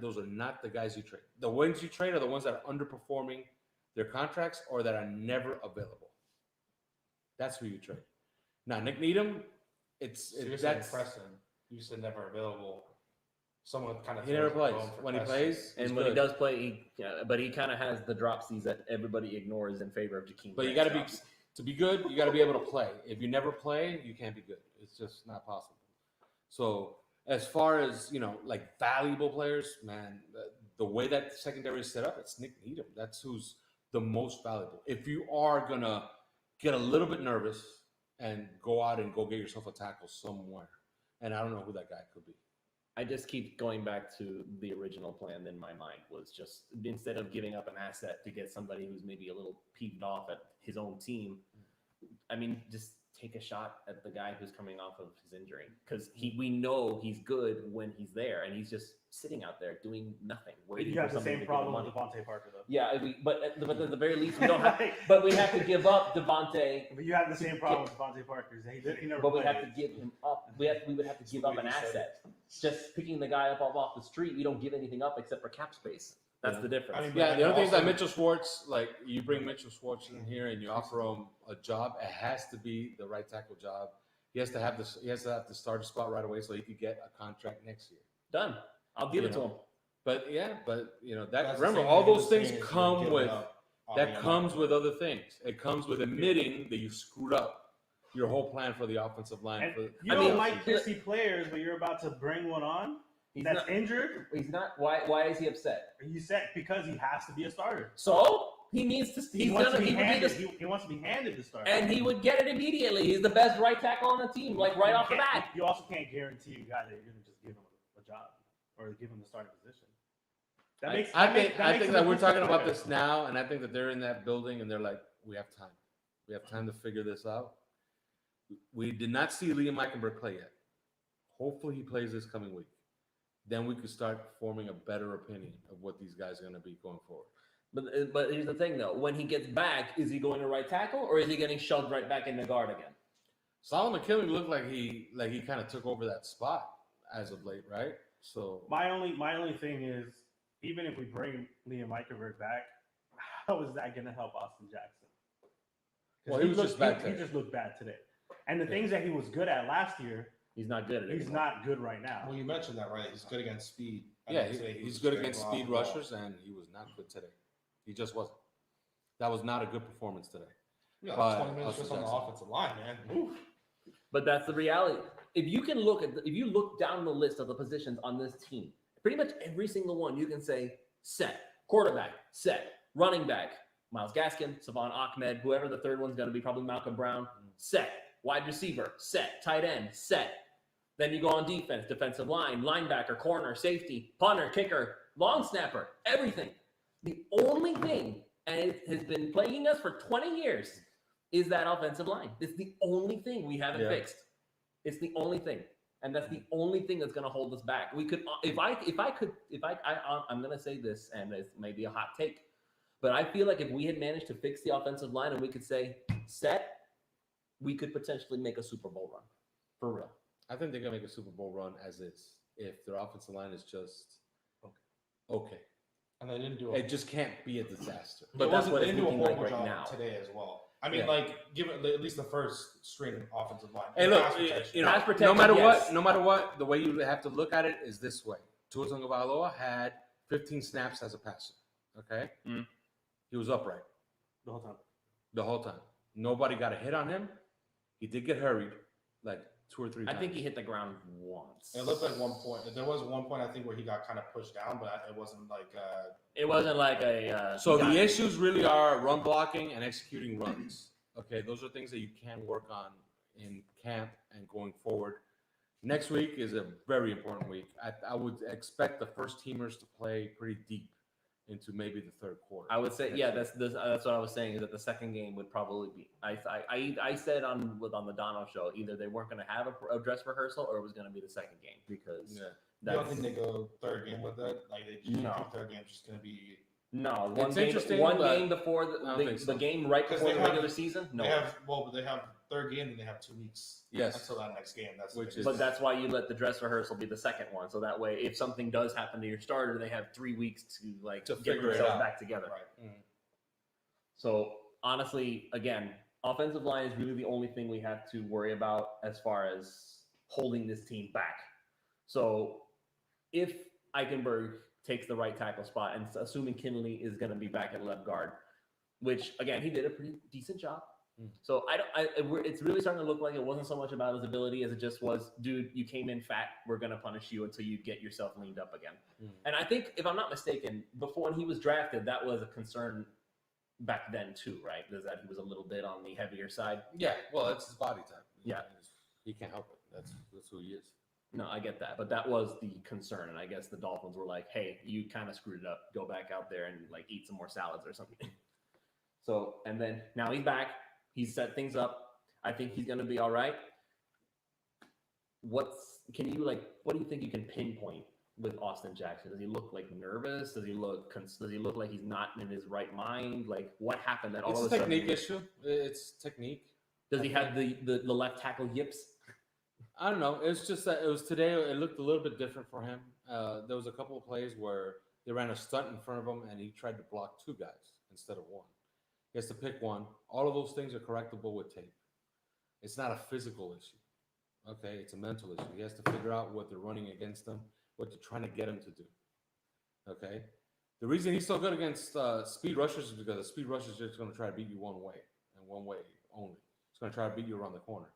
Those are not the guys you trade. The ones you trade are the ones that are underperforming their contracts or that are never available. That's who you trade. Now, Nick Needham, that's Preston. You said never available. Someone kind of he never plays. When he plays, and when he does play, but he kind of has the dropsies that everybody ignores in favor of Jakeem. But you got to be good. You got to be able to play. If you never play, you can't be good. It's just not possible. So as far as like valuable players, man, the way that the secondary is set up, it's Nick Needham. That's who's the most valuable. If you are gonna get a little bit nervous and go out and go get yourself a tackle somewhere, and I don't know who that guy could be. I just keep going back to the original plan in my mind was just instead of giving up an asset to get somebody who's maybe a little peeved off at his own team, I mean, just take a shot at the guy who's coming off of his injury because we know he's good when he's there and he's just sitting out there doing nothing. You have the same problem with Devontae Parker, though. Yeah, but at the very least, we don't have. But we have to give up Devontae. But you have the same problem with Devontae Parker. He never. But we played. have to give him up. We would have to give up an asset. Just picking the guy up off the street, we don't give anything up except for cap space. That's the difference. I mean, Yeah, the other thing is that also- Mitchell Schwartz, like you bring Mitchell Schwartz in here and you offer him a job, it has to be the right tackle job. He has to have this. He has to have the starter spot right away so he could get a contract next year. Done. I'll give it to him. But that That's the remember same all thing those you're things saying is come you're with giving up on that the comes amount. with other things. It comes with admitting that you screwed up your whole plan for the offensive line. And For, you I don't mean, like pissy players, but you're about to bring one on He's that's not. injured. He's not. Why is he upset? You said because he has to be a starter. So he needs to. He He's wants gonna. to be He would be handed. the, He wants to be handed the starter. and he would get it immediately. He's the best right tackle on the team, like right off the bat. You also can't guarantee a guy that you're going to just give him a job or give him the starting position. I think that we're talking about this now, and I think that they're in that building and they're like, we have time. We have time to figure this out. We did not see Liam Eichenberg play yet. Hopefully he plays this coming week. Then we could start forming a better opinion of what these guys are going to be going forward. But here's the thing, though. When he gets back, is he going to right tackle or is he getting shoved right back in the guard again? Solomon Kindley looked like he kind of took over that spot as of late, right? So My only thing is, even if we bring Liam Eichenberg back, how is that going to help Austin Jackson? Well, he was just bad He today. just looked bad today. And the things that he was good at last year, He's not good at it. he's not good right now. Well, you mentioned that, right? He's good against speed. Yeah, he's good against speed rushers, and he was not good today. He just wasn't. That was not a good performance today. Yeah, But 20 minutes just on the Jackson. offensive line, man. Oof. But that's the reality. If you can look if you look down the list of the positions on this team, pretty much every single one, you can say set. Quarterback, set. Running back, Myles Gaskin, Savon Ahmed, whoever the third one's going to be, probably Malcolm Brown, set. Wide receiver, set. Tight end, set. Then you go on defense, defensive line, linebacker, corner, safety, punter, kicker, long snapper, everything. The only thing, and it has been plaguing us for 20 years, is that offensive line. It's the only thing we haven't fixed. It's the only thing. And that's the only thing that's going to hold us back. We could, I'm going to say this, and it may be a hot take, but I feel like if we had managed to fix the offensive line and we could say set, we could potentially make a Super Bowl run. For real. I think they're gonna make a Super Bowl run as is if their offensive line is just okay. And they didn't do It just can't be a disaster. But that's what they it's didn't do a looking horrible like right job now. today as well. I mean, Yeah. like, give it at least the first string offensive line. Hey, look, Pass protection. you know, Pass protection, no matter yes. what, the way you have to look at it is this way. Tua Tagovailoa had 15 snaps as a passer. Okay, he was upright The whole time. the whole time. Nobody got a hit on him. He did get hurried like 2 or 3 I times. think he hit the ground once. It looked like one point. There was one point, I think, where he got kind of pushed down, but it wasn't like. It wasn't like a. So the issues really are run blocking and executing runs. Okay, those are things that you can work on in camp and going forward. Next week is a very important week. I would expect the first teamers to play pretty deep into maybe the third quarter. I would say, yeah, that's what I was saying, is that the second game would probably be. I said on the Dono show, either they weren't going to have a dress rehearsal or it was going to be the second game, because You that's don't think they go third game with it? Like, they just No. third game's just going to be. no It's interesting, one but game before I don't think the so. game right 'Cause before they the have- regular season. No, But they have third game, and they have 2 weeks. Yes. Until that next game. That's the Which biggest is- but thing. that's why you let the dress rehearsal be the second one, so that way if something does happen to your starter, they have 3 weeks to To get figure it themselves out. back together. Right. So honestly, again, offensive line is really the only thing we have to worry about as far as holding this team back. So if Eichenberg takes the right tackle spot, and assuming Kindley is going to be back at left guard, which again he did a pretty decent job. So it's really starting to look like it wasn't so much about his ability as it just was, dude, you came in fat. We're going to punish you until you get yourself leaned up again. And I think, if I'm not mistaken, before when he was drafted, that was a concern back then too, right? Is that he was a little bit on the heavier side. Yeah, well, it's his body type. Yeah. He can't help it. That's who he is. No, I get that, but that was the concern, and I guess the Dolphins were like, "Hey, you kind of screwed it up. Go back out there and like eat some more salads or something." So, and then now he's back. He's set things up. I think he's going to be all right. What do you think you can pinpoint with Austin Jackson? Does he look like nervous? Does he look like he's not in his right mind? Like, what happened that all It's of a a sudden? technique issue. It's technique. Does he have the left tackle yips? I don't know. It's just that it was today. It looked a little bit different for him. There was a couple of plays where they ran a stunt in front of him, and he tried to block 2 guys instead of 1. He has to pick one. All of those things are correctable with tape. It's not a physical issue. Okay, it's a mental issue. He has to figure out what they're running against him, what they're trying to get him to do. Okay, the reason he's so good against speed rushers is because the speed rushers are just going to try to beat you one way and one way only. He's going to try to beat you around the corner.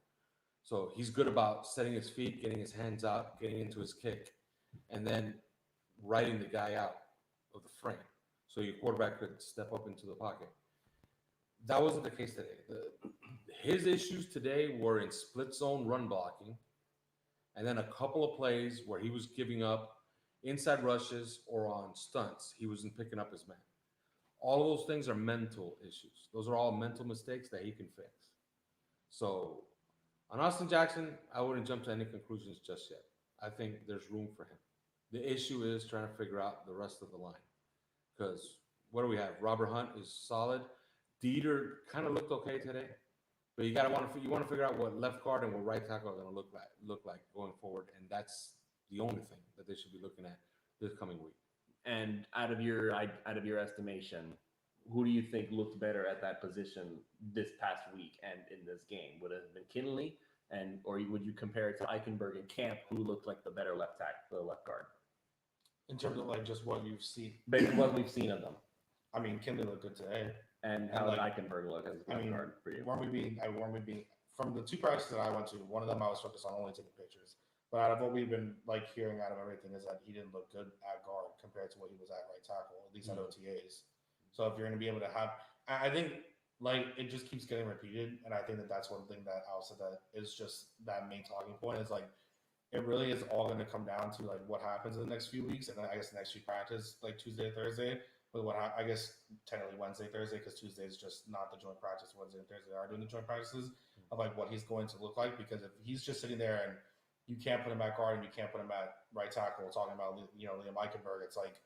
So he's good about setting his feet, getting his hands out, getting into his kick, and then riding the guy out of the frame so your quarterback could step up into the pocket. That wasn't the case today. His issues today were in split zone run blocking, and then a couple of plays where he was giving up inside rushes or on stunts. He wasn't picking up his man. All of those things are mental issues. Those are all mental mistakes that he can fix. So on Austin Jackson, I wouldn't jump to any conclusions just yet. I think there's room for him. The issue is trying to figure out the rest of the line. Because what do we have? Robert Hunt is solid. Dieter kind of looked okay today. But you want to figure out what left guard and what right tackle are going to look like going forward, and that's the only thing that they should be looking at this coming week. And out of your estimation, who do you think looked better at that position this past week and in this game? Would it have been Kindley, or would you compare it to Eichenberg and Camp, who looked like the better left guard? In terms of like just what you've seen, Based on what we've seen of them. I mean, Kindle looked good today. And how did Eichenberg look as a left guard for you? Weren't we being from the two practices that I went to? One of them I was focused on only taking pictures. But out of what we've been like hearing out of everything is that he didn't look good at guard compared to what he was at right tackle, at least at OTAs. So if you're going to be able to have, I think like it just keeps getting repeated, and I think that that's one thing that Al said that is just that main talking point is like it really is all going to come down to like what happens in the next few weeks, and then I guess the next few practice like Tuesday, Thursday. But I guess technically Wednesday, Thursday, because Tuesday is just not the joint practice. Wednesday and Thursday are doing the joint practices of like what he's going to look like. Because if he's just sitting there and you can't put him at guard and you can't put him at right tackle, talking about Liam Eichenberg, it's like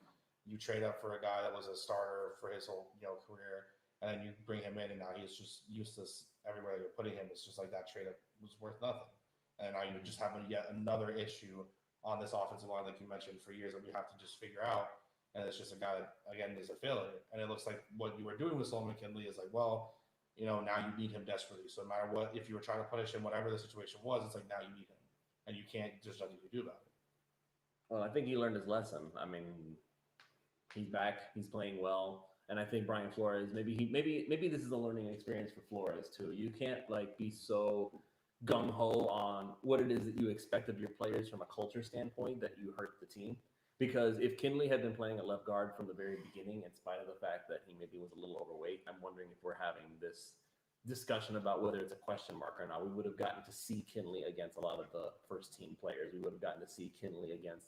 you trade up for a guy that was a starter for his whole career, and then you bring him in, and now he's just useless everywhere you're putting him. It's just like that trade up was worth nothing, and now you just have yet another issue on this offensive line, like you mentioned, for years that we have to just figure out. And it's just a guy that, again, is a failure. And it looks like what you were doing with Solomon Kindley is like, well, now you need him desperately. So no matter what, if you were trying to punish him, whatever the situation was, it's like now you need him. And you can't, there's nothing you can do about it. Well, I think he learned his lesson. I mean, he's back. He's playing well. And I think Brian Flores, maybe this is a learning experience for Flores too. You can't like be so gung-ho on what it is that you expect of your players from a culture standpoint that you hurt the team. Because if Kindley had been playing at left guard from the very beginning, in spite of the fact that he maybe was a little overweight, I'm wondering if we're having this discussion about whether it's a question mark or not. We would have gotten to see Kindley against a lot of the first team players. We would have gotten to see Kindley against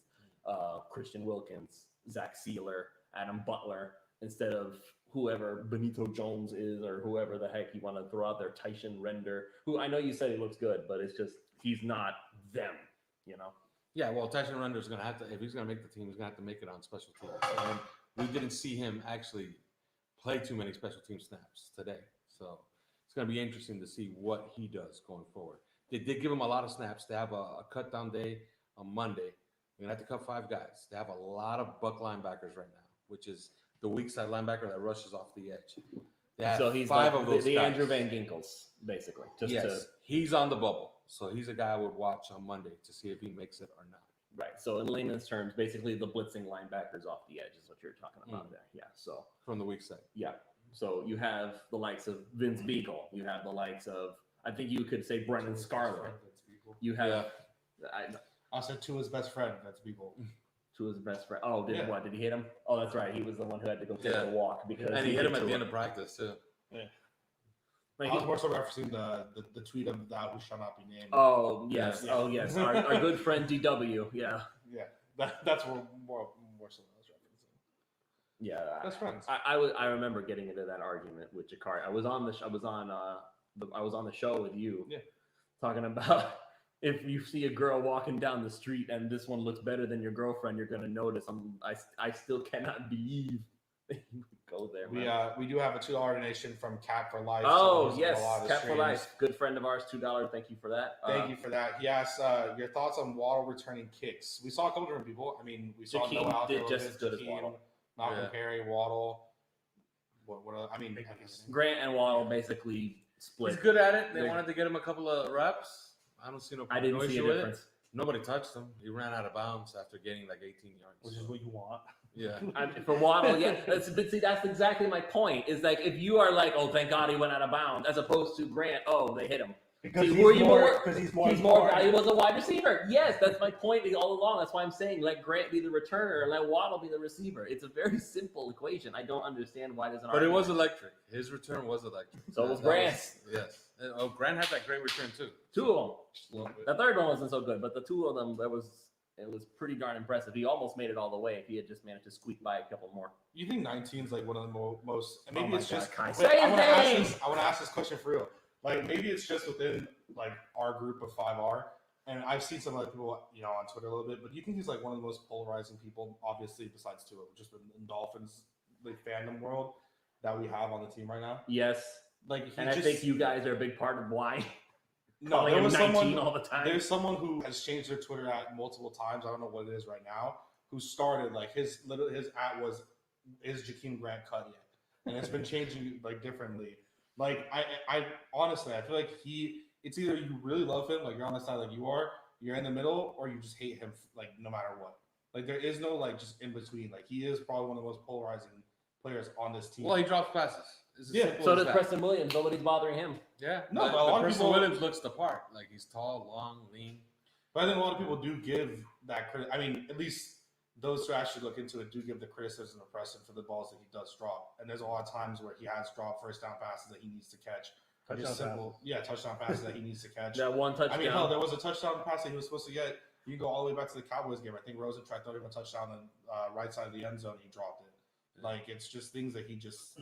Christian Wilkins, Zach Sealer, Adam Butler, instead of whoever Benito Jones is or whoever the heck you want to throw out there, Tyson Render, who I know you said he looks good, but it's just he's not them, Yeah, well, Tyson Render is going to have to, if he's going to make the team, he's going to have to make it on special teams. And we didn't see him actually play too many special team snaps today. So it's going to be interesting to see what he does going forward. They did give him a lot of snaps. They have a cut down day on Monday. We're going to have to cut 5 guys. They have a lot of buck linebackers right now, which is the weak side linebacker that rushes off the edge. They have so he's 5 like of those the guys. Andrew Van Ginkels, basically. He's on the bubble. So he's a guy I would watch on Monday to see if he makes it or not. Right. So in layman's terms, basically the blitzing linebackers off the edge is what you're talking about there. Yeah. So from the weak side. Yeah. So you have the likes of Vince Beagle. You have the likes of, I think you could say Brendan Scarlett. You have, I said to his best friend, that's Beagle. To his best friend. Oh, did he hit him? Oh, that's right. He was the one who had to go take the walk because and he hit him at the end of practice too. Yeah. I was more so referencing the tweet of that who shall not be named. Oh yes, yes. Our good friend DW. Yeah. Yeah, that's more so I was referencing. Yeah, that's friends. I remember getting into that argument with Jakari. I was on the show with you. Yeah. Talking about if you see a girl walking down the street and this one looks better than your girlfriend, you're gonna notice. I still cannot believe. Go there, man. We do have a $2 donation from Cap for Life. Oh, so yes, Cap for Life. Good friend of ours, $2. Thank you for that. Thank you for that. He asked your thoughts on Waddle returning kicks. We saw a couple different people. I mean, we saw Jakeem Noah did just as good as Waddle. Malcolm Perry, Waddle. Grant and Waddle basically split. He's good at it. They wanted to get him a couple of reps. I don't see no problem. I didn't see a difference. Nobody touched him. He ran out of bounds after getting like 18 yards. Which is what you want. Yeah. For Waddle, yeah. That's exactly my point. Is like if you are like, oh, thank God he went out of bounds, as opposed to Grant, oh, they hit him. Because he's more valuable as a wide receiver. Yes, that's my point all along. That's why I'm saying let Grant be the returner and let Waddle be the receiver. It's a very simple equation. I don't understand why there's an argument. It was electric. His return was electric. So was Grant's. Yes. Oh, Grant had that great return too. 2 of them. The third one wasn't so good, but the 2 of them, that was it was pretty darn impressive. He almost made it all the way if he had just managed to squeak by a couple more. You think 19 is like one of the most? And maybe my it's God, just. Kai, Wait, say I his want to ask name! this. I want to ask this question for real. Like maybe it's just within like our group of 5R, and I've seen some other people, on Twitter a little bit. But do you think he's like one of the most polarizing people, obviously besides Tua, just in Dolphins like fandom world that we have on the team right now? Yes. Like, And I think you guys are a big part of why. No, calling there him was 19 someone. all the time. There's someone who has changed their Twitter at multiple times. I don't know what it is right now. Who started like his at was, is Jakeem Grant cut yet? And it's been changing like differently. Like I honestly, I feel like it's either you really love him, like you're on the side like you are, you're in the middle, or you just hate him like no matter what. Like there is no like just in between. Like he is probably one of the most polarizing players on this team. Well, he drops passes. It's as Yeah, simple So as does that. Preston Williams. Nobody's bothering him. Yeah, No, but but a lot of Preston people- Williams looks the part. Like he's tall, long, lean. But I think a lot of people do give that credit. I mean, at least those who actually look into it do give the criticism of Preston for the balls that he does drop. And there's a lot of times where he has dropped first down passes that he needs to catch. Touchdown passes that he needs to catch. That one touchdown. I mean, hell, there was a touchdown pass that he was supposed to get. You can go all the way back to the Cowboys game. I think Rosen tried throwing him a touchdown on the right side of the end zone. And he dropped it. Like, it's just things that he just.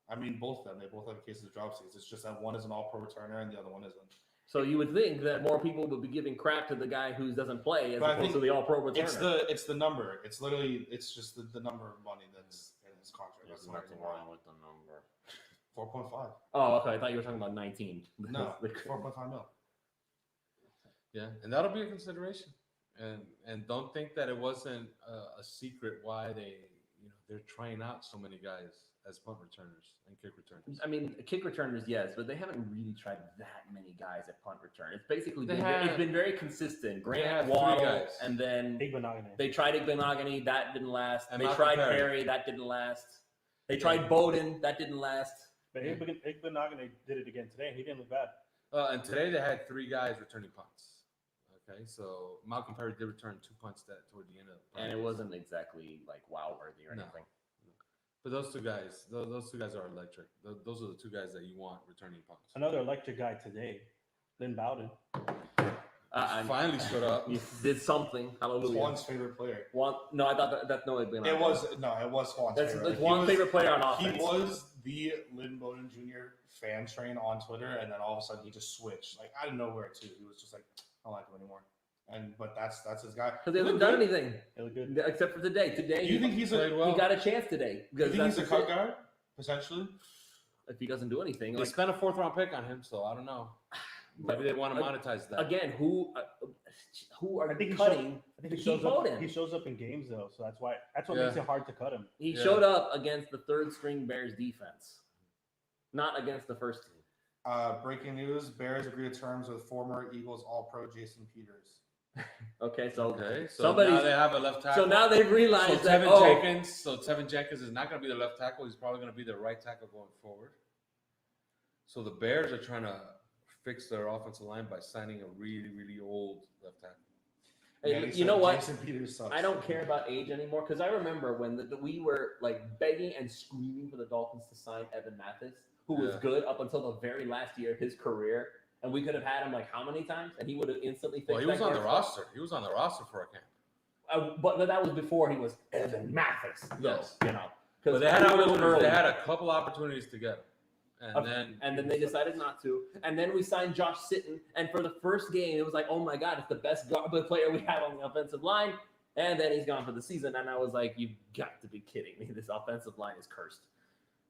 I mean, both of them. They both have cases of dropsies. It's just that one is an all-pro returner and the other one isn't. So you would think that more people would be giving crap to the guy who doesn't play as But I opposed think to the all-pro returner. It's the number. It's literally just the number of money that's in his contract. There's That's the nothing reason why. wrong with the number. 4.5. Oh, okay. I thought you were talking about 19. No, 4.5 mil. Yeah, and that'll be a consideration. And don't think that it wasn't a secret why they're trying out so many guys as punt returners and kick returners. I mean, kick returners, yes, but they haven't really tried that many guys at punt return. It's basically it's been very consistent. Grant, Waddle, guys. and then Igbenogany. they tried Igbenogany, that didn't last. And they Malcolm tried Perry. Perry, that didn't last. They tried Bowden, that didn't last. But Igbenogany did it again today. He didn't look bad. And today they had 3 guys returning punts. Okay, so Malcolm Perry did return 2 punts toward the end of the And it wasn't exactly like wow worthy or No. anything. But those two guys are electric. Those are the 2 guys that you want returning punts. Another electric guy today, Lynn Bowden. Finally stood up. You did something. Hallelujah. Juan's favorite player. No, I thought that's no Igbenogany. It was Juan's That's favorite. He Juan's was- favorite player on He offense. was the Lynn Bowden Jr. fan train on Twitter, and then all of a sudden he just switched. Like out of nowhere too. He was just like, I don't like him anymore. But that's his guy. Because they haven't done anything He looked good. except for today. Today, Do you think he's played well? he got a chance today. Do you Because think he's a that's cut it. guy potentially? If he doesn't do anything, They like spent a 4th round pick on him, so I don't know. Maybe they want to monetize that. again, who are I think he cutting? I think Keep he shows up. Bowden. He shows up in games though, so that's what Yeah. makes it hard to cut him. He Yeah. showed up against the third string Bears defense, not against the first team. Breaking news: Bears agree to terms with former Eagles All-Pro Jason Peters. Okay, so Okay, so somebody's- now they have a left tackle. so now they've realized So that Tevin Jenkins is not going to be the left tackle. He's probably going to be the right tackle going forward. So the Bears are trying to fix their offensive line by signing a really, really old left tackle. hey, Yeah, he you said know what? Jason Peters sucks. I don't care about age anymore because I remember when we were like begging and screaming for the Dolphins to sign Evan Mathis, who was Yeah. good up until the very last year of his career, and we could have had him like how many times, and he would have instantly fixed. Well, he was that on the game. roster. He was on the roster for a camp. But that was before he was Evan Mathis. though, Yes. you know, But because they had a couple opportunities to get him. And then they decided not to. And then we signed Josh Sitton, and for the first game, it was like, oh my god, it's the best player we have on the offensive line. And then he's gone for the season, and I was like, you've got to be kidding me! This offensive line is cursed.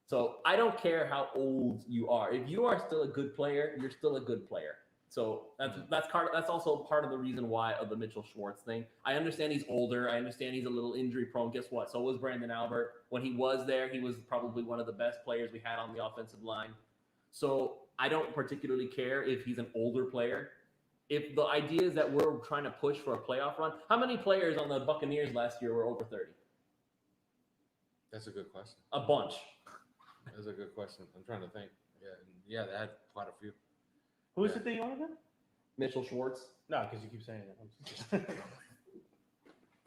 So I don't care how old you are. If you are still a good player, you're still a good player. So that's also part of the reason why of the Mitchell Schwartz thing. I understand he's older. I understand he's a little injury prone. Guess what? So was Brandon Albert. When he was there, he was probably one of the best players we had on the offensive line. So I don't particularly care if he's an older player. If the idea is that we're trying to push for a playoff run, how many players on the Buccaneers last year were over 30? that's a good question. A bunch. That's a good question. I'm trying to think. Yeah, they had quite a few. Who is it that you want again? Mitchell Schwartz. No, because you keep saying it.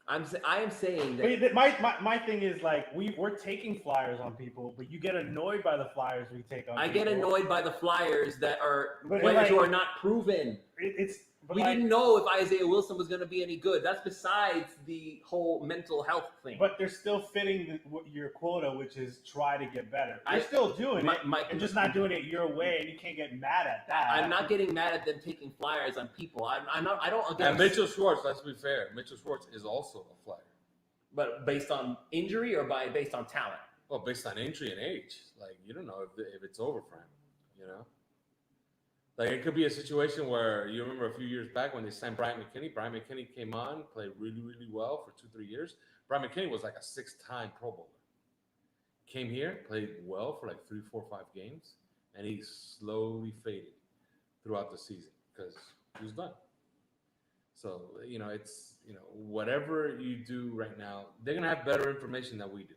I am saying that. Wait, my thing is like we're taking flyers on people, but you get annoyed by the flyers we take on. I get people. annoyed by the flyers that are But players like- who are not proven. It's We didn't know if Isaiah Wilson was going to be any good. That's besides the whole mental health thing. But they're still fitting your quota, which is try to get better. They're still doing it. You're just not doing it your way, and you can't get mad at that. I'm not getting mad at them taking flyers on people. I'm not. I don't. And Mitchell Schwartz. Let's be fair. Mitchell Schwartz is also a flyer. But based on injury or based on talent? Well, based on injury and age. Like, you don't know if it's over for him, you know? Like, it could be a situation where you remember a few years back when they signed Brian McKinney. Brian McKinney came on, played really, really well for 2-3 years. Brian McKinney was like a 6-time Pro Bowler. Came here, played well for like 3, 4, 5 games, and he slowly faded throughout the season because he was done. So, you know, it's, you know, whatever you do right now, they're going to have better information than we do.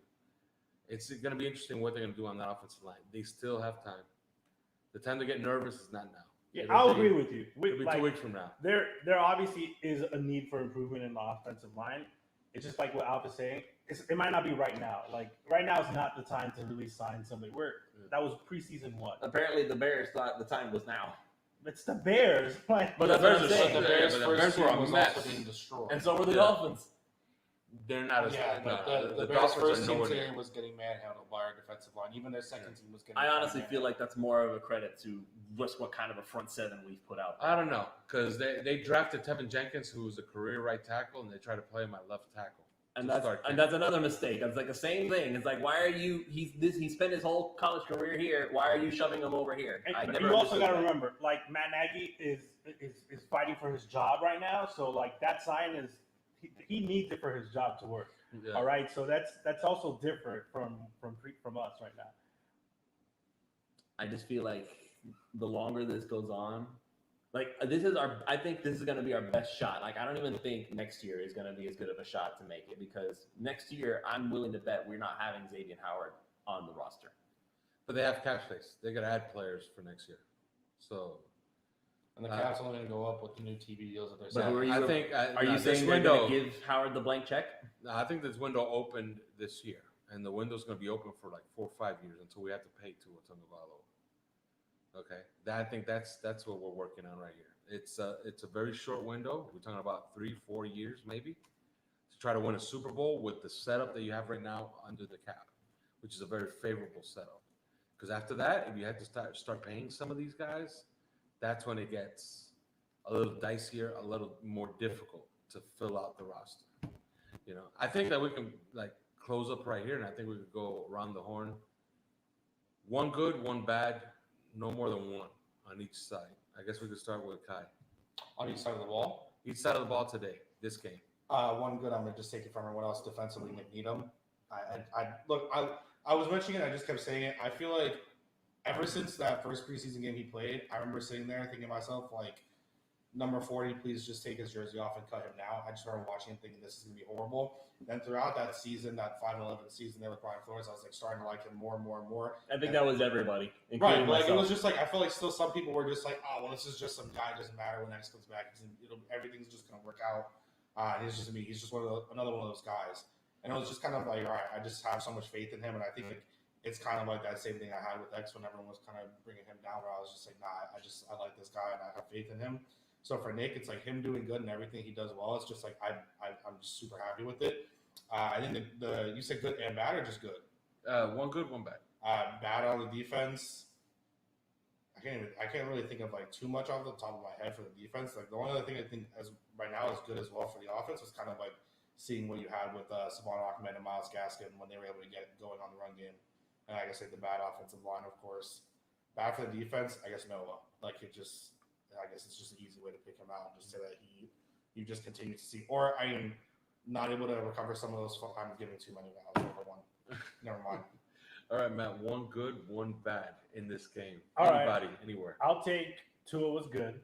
It's going to be interesting what they're going to do on that offensive line. They still have time. The time to get nervous is not now. Yeah, I'll agree with you. It'll be 2 weeks from now. There obviously is a need for improvement in the offensive line. It's just like what Alf is saying. It might not be right now. Like, right now is not the time to really sign somebody. That was preseason one. Apparently, the Bears thought the time was now. It's the Bears. But the Bears are saying. The Bears were a was mess. also being destroyed. And so were the Dolphins. They're not as Yeah, but the Bears' Dolphins first are team nowhere today near. was getting manhandled by our defensive line. Even their second team was getting. I honestly feel like that's more of a credit to just what kind of a front seven we've put out there. I don't know, because they drafted Tevin Jenkins, who was a career right tackle, and they tried to play him at left tackle. And that's another mistake. It's like the same thing. It's like, why are you? He spent his whole college career here. Why are you shoving him over here? And you also got to remember, like, Matt Nagy is fighting for his job right now. So like that sign is he needs it for his job to work. Yeah. All right, so that's also different from us right now. I just feel like the longer this goes on, like I think this is going to be our best shot. Like, I don't even think next year is going to be as good of a shot to make it, because next year I'm willing to bet we're not having Xavier Howard on the roster. But they have cap space. They got to add players for next year. So. And the cap's only going to go up with the new TV deals that they're But signing. are you saying they're going to give Howard the blank check? No, I think this window opened this year, and the window's going to be open for like 4 or 5 years until we have to pay Tua Tagovailoa. Okay, I think that's what we're working on right here. It's a very short window. We're talking about 3-4 years maybe to try to win a Super Bowl with the setup that you have right now under the cap, which is a very favorable setup. Because after that, if you had to start paying some of these guys, that's when it gets a little dicier, a little more difficult to fill out the roster. You know, I think that we can like close up right here, and I think we could go around the horn. 1 good, 1 bad, no more than 1 on each side. I guess we could start with Kai. On each side of the ball. Each side of the ball today, this game. 1 good. I'm going to just take it from everyone else. Defensively, McNeedham. I was mentioning it. I just kept saying it. I feel like ever since that first preseason game he played, I remember sitting there thinking to myself, like, number 40, please just take his jersey off and cut him now. I just started watching him thinking this is going to be horrible. Then throughout that season, that 5-11 season there with Brian Flores, I was like starting to like him more and more and more. I think that was everybody, Right, including like myself. it was just like I feel like still some people were just like, oh well, this is just some guy. It doesn't matter when X comes back. Everything's just going to work out. He's just another one of those guys. And it was just kind of like, all right, I just have so much faith in him, and I think like, it's kind of like that same thing I had with X when everyone was kind of bringing him down, where I was just like, nah, I like this guy and I have faith in him. So for Nick, it's like him doing good and everything he does well. It's just like I'm just super happy with it. I think you said good and bad or just good? 1 good, 1 bad. Bad on the defense. I can't really think of like too much off the top of my head for the defense. Like the only other thing I think as right now is good as well for the offense was kind of like seeing what you had with Savon Ahmed and Myles Gaskin when they were able to get going on the run game. And I guess like the bad offensive line, of course. Bad for the defense, I guess Noah. Like I guess it's just an easy way to pick him out and just say that you just continue to see. Or I am not able to recover some of those. I'm giving too many vows over 1. Never mind. All right, Matt. 1 good, 1 bad in this game. All Anybody, anywhere. I'll take Tua was good,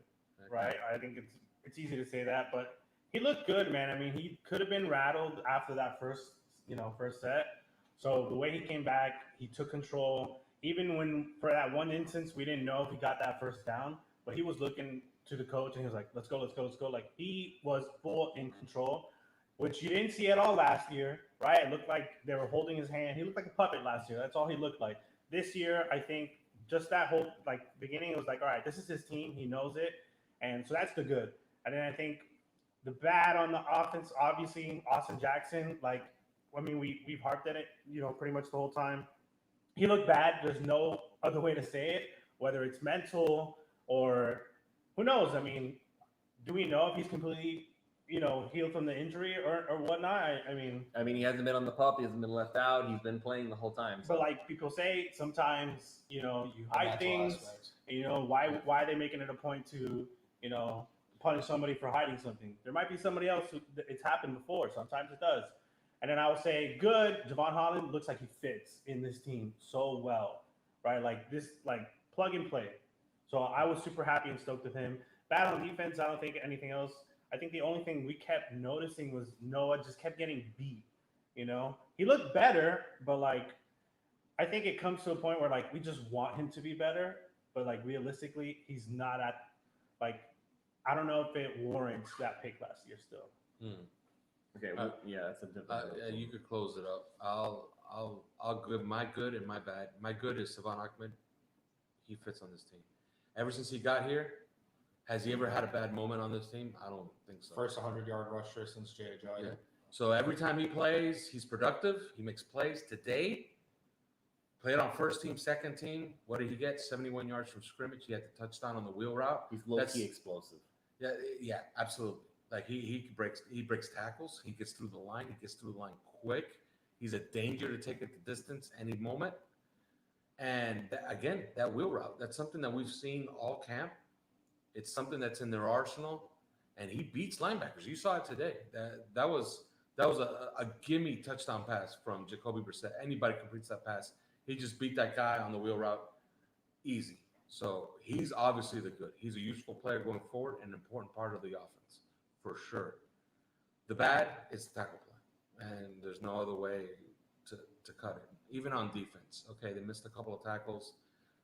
right? I think it's easy to say that, but he looked good, man. I mean, he could have been rattled after that first set. So the way he came back, he took control. Even when for that one instance, we didn't know if he got that first down, but he was looking to the coach and he was like, let's go. Like he was full in control, which you didn't see at all last year, right? It looked like they were holding his hand. He looked like a puppet last year. That's all he looked like. This year, I think just that whole beginning, it was like, all right, this is his team. He knows it. And so that's the good. And then I think the bad on the offense, obviously, Austin Jackson. Like, I mean, we've harped at it, pretty much the whole time. He looked bad. There's no other way to say it. Whether it's mental or who knows. I mean, do we know if he's completely, healed from the injury or whatnot? I mean, he hasn't been on the pup. He hasn't been left out. He's been playing the whole time. So. but like people say, sometimes you hide things. Why are they making it a point to punish somebody for hiding something? There might be somebody else who it's happened before. Sometimes it does. And then I would say, good. Javon Holland looks like he fits in this team so well, right? Like this, like plug and play. So I was super happy and stoked with him. Bad on defense. I don't think anything else. I think the only thing we kept noticing was Noah just kept getting beat. He looked better, but like, I think it comes to a point where like we just want him to be better, but like realistically, he's not at like. I don't know if it warrants that pick last year still. Okay, well, yeah, that's a different. You could close it up. I'll give my good and my bad. My good is Savon Ahmed. He fits on this team. Ever since he got here, has he ever had a bad moment on this team? I don't think so. First 100-yard rusher since Jay Ajayi. Yeah. So every time he plays, he's productive. He makes plays. Today, played on first team, second team. What did he get? 71 yards from scrimmage. He had the touchdown on the wheel route. He's low-key explosive. Yeah, absolutely. Like he breaks tackles. He gets through the line. He gets through the line quick. He's a danger to take it the distance any moment. And again, that wheel route, that's something that we've seen all camp. It's something that's in their arsenal, and he beats linebackers. You saw it today. That was a gimme touchdown pass from Jacoby Brissett. Anybody completes that pass, he just beat that guy on the wheel route easy. So he's obviously the good. He's a useful player going forward and an important part of the offense for sure. The bad is tackle play, and there's no other way to cut it. Even on defense, okay, they missed a couple of tackles.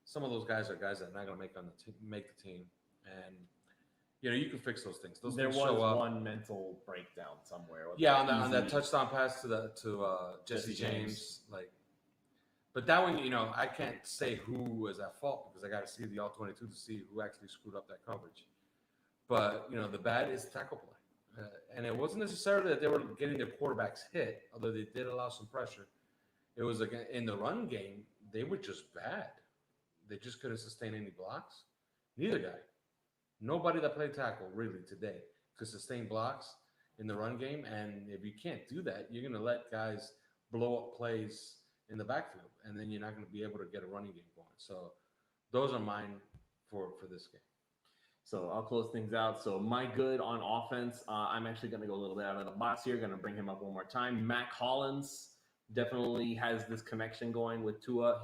Some of those guys are guys that are not going to make the team, and you can fix those things. Those there things was show up. one mental breakdown somewhere. Yeah, on that touchdown pass to Jesse James, like. But that one, I can't say who was at fault because I got to see the all 22 to see who actually screwed up that coverage. But the bad is tackle play, and it wasn't necessarily that they were getting their quarterbacks hit, although they did allow some pressure. It was again in the run game, they were just bad. They just couldn't sustain any blocks. Neither guy, nobody that played tackle really today could sustain blocks in the run game. And if you can't do that, you're going to let guys blow up plays in the backfield, and then you're not going to be able to get a running game going. So those are mine for this game. So I'll close things out. So my good on offense, I'm actually going to go a little bit out of the box here. Going to bring him up one more time. Mac Hollins definitely has this connection going with Tua.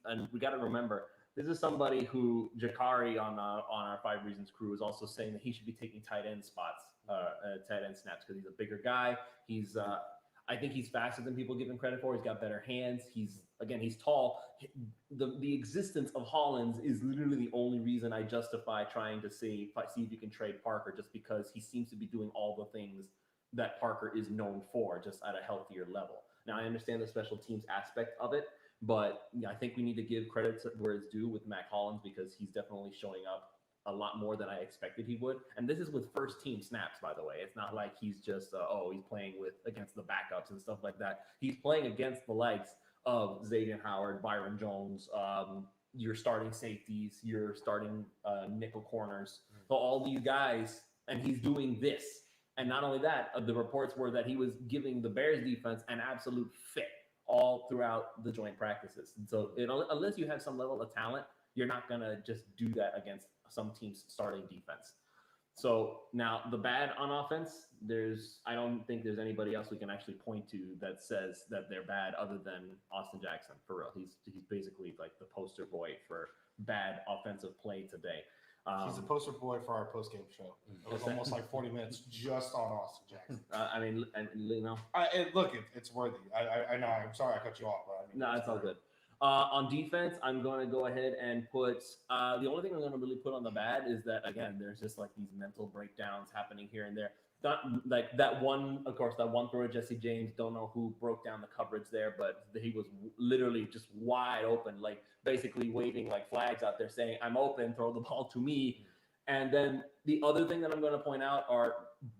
And we got to remember, this is somebody who Jakari on our 5 Reasons crew is also saying that he should be taking tight end spots, tight end snaps, because he's a bigger guy. I think he's faster than people give him credit for. He's got better hands. He's tall. The existence of Hollins is literally the only reason I justify trying to see if you can trade Parker, just because he seems to be doing all the things that Parker is known for, just at a healthier level. Now, I understand the special teams aspect of it, but I think we need to give credit to where it's due with Mac Hollins, because he's definitely showing up a lot more than I expected he would. And this is with first team snaps, by the way. It's not like he's just, he's playing against the backups and stuff like that. He's playing against the legs of Xavier Howard, Byron Jones, your starting safeties, your starting nickel corners. So all these guys, and he's doing this. And not only that, the reports were that he was giving the Bears defense an absolute fit all throughout the joint practices. And so unless you have some level of talent, you're not going to just do that against some team's starting defense. So now the bad on offense, I don't think there's anybody else we can actually point to that says that they're bad other than Austin Jackson, for real. He's basically like the poster boy for bad offensive play today. He's the poster boy for our post-game show. It was almost like 40 minutes just on Austin Jackson. Look, it's worthy. I know. I'm sorry I cut you off, but no, it's all good. On defense, I'm going to go ahead and put the only thing I'm going to really put on the bad is that, again, there's just like these mental breakdowns happening here and there. Not like that one throw at Jesse James. Don't know who broke down the coverage there, but he was literally just wide open, like basically waving like flags out there saying, "I'm open, throw the ball to me." And then the other thing that I'm going to point out are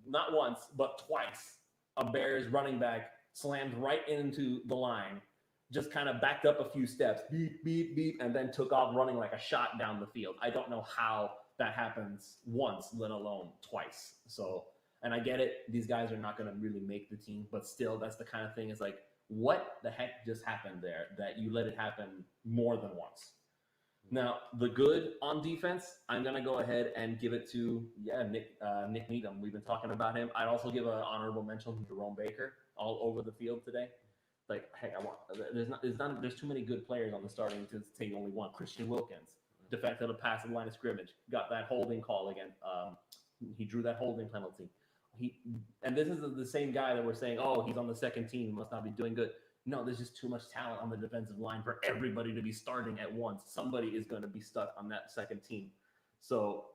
not once, but twice, a Bears running back slammed right into the line, just kind of backed up a few steps, beep, beep, beep, and then took off running like a shot down the field. I don't know how that happens once, let alone twice. So, and I get it. These guys are not going to really make the team, but still, that's the kind of thing. It's like, what the heck just happened there that you let it happen more than once? Now, the good on defense, I'm going to go ahead and give it to, Nick Needham. We've been talking about him. I'd also give an honorable mention to Jerome Baker all over the field today. Like, hey, there's too many good players on the starting to take only one. Christian Wilkins defected a pass at the line of scrimmage, got that holding call again. He drew that holding penalty. And this is the same guy that we're saying, oh, he's on the second team, must not be doing good. No, there's just too much talent on the defensive line for everybody to be starting at once. Somebody is going to be stuck on that second team. So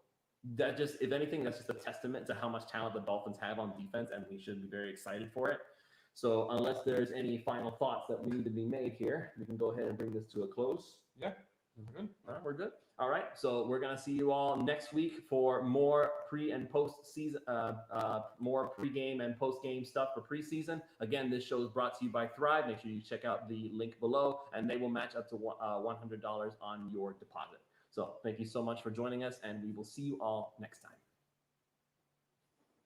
that just, if anything, that's just a testament to how much talent the Dolphins have on defense, and we should be very excited for it. So unless there's any final thoughts that need to be made here, we can go ahead and bring this to a close. Yeah, we're good. All right, we're good. All right, so we're gonna see you all next week for more pre and post season, more pregame and postgame stuff for preseason. Again, this show is brought to you by Thrive. Make sure you check out the link below, and they will match up to $100 on your deposit. So thank you so much for joining us, and we will see you all next time.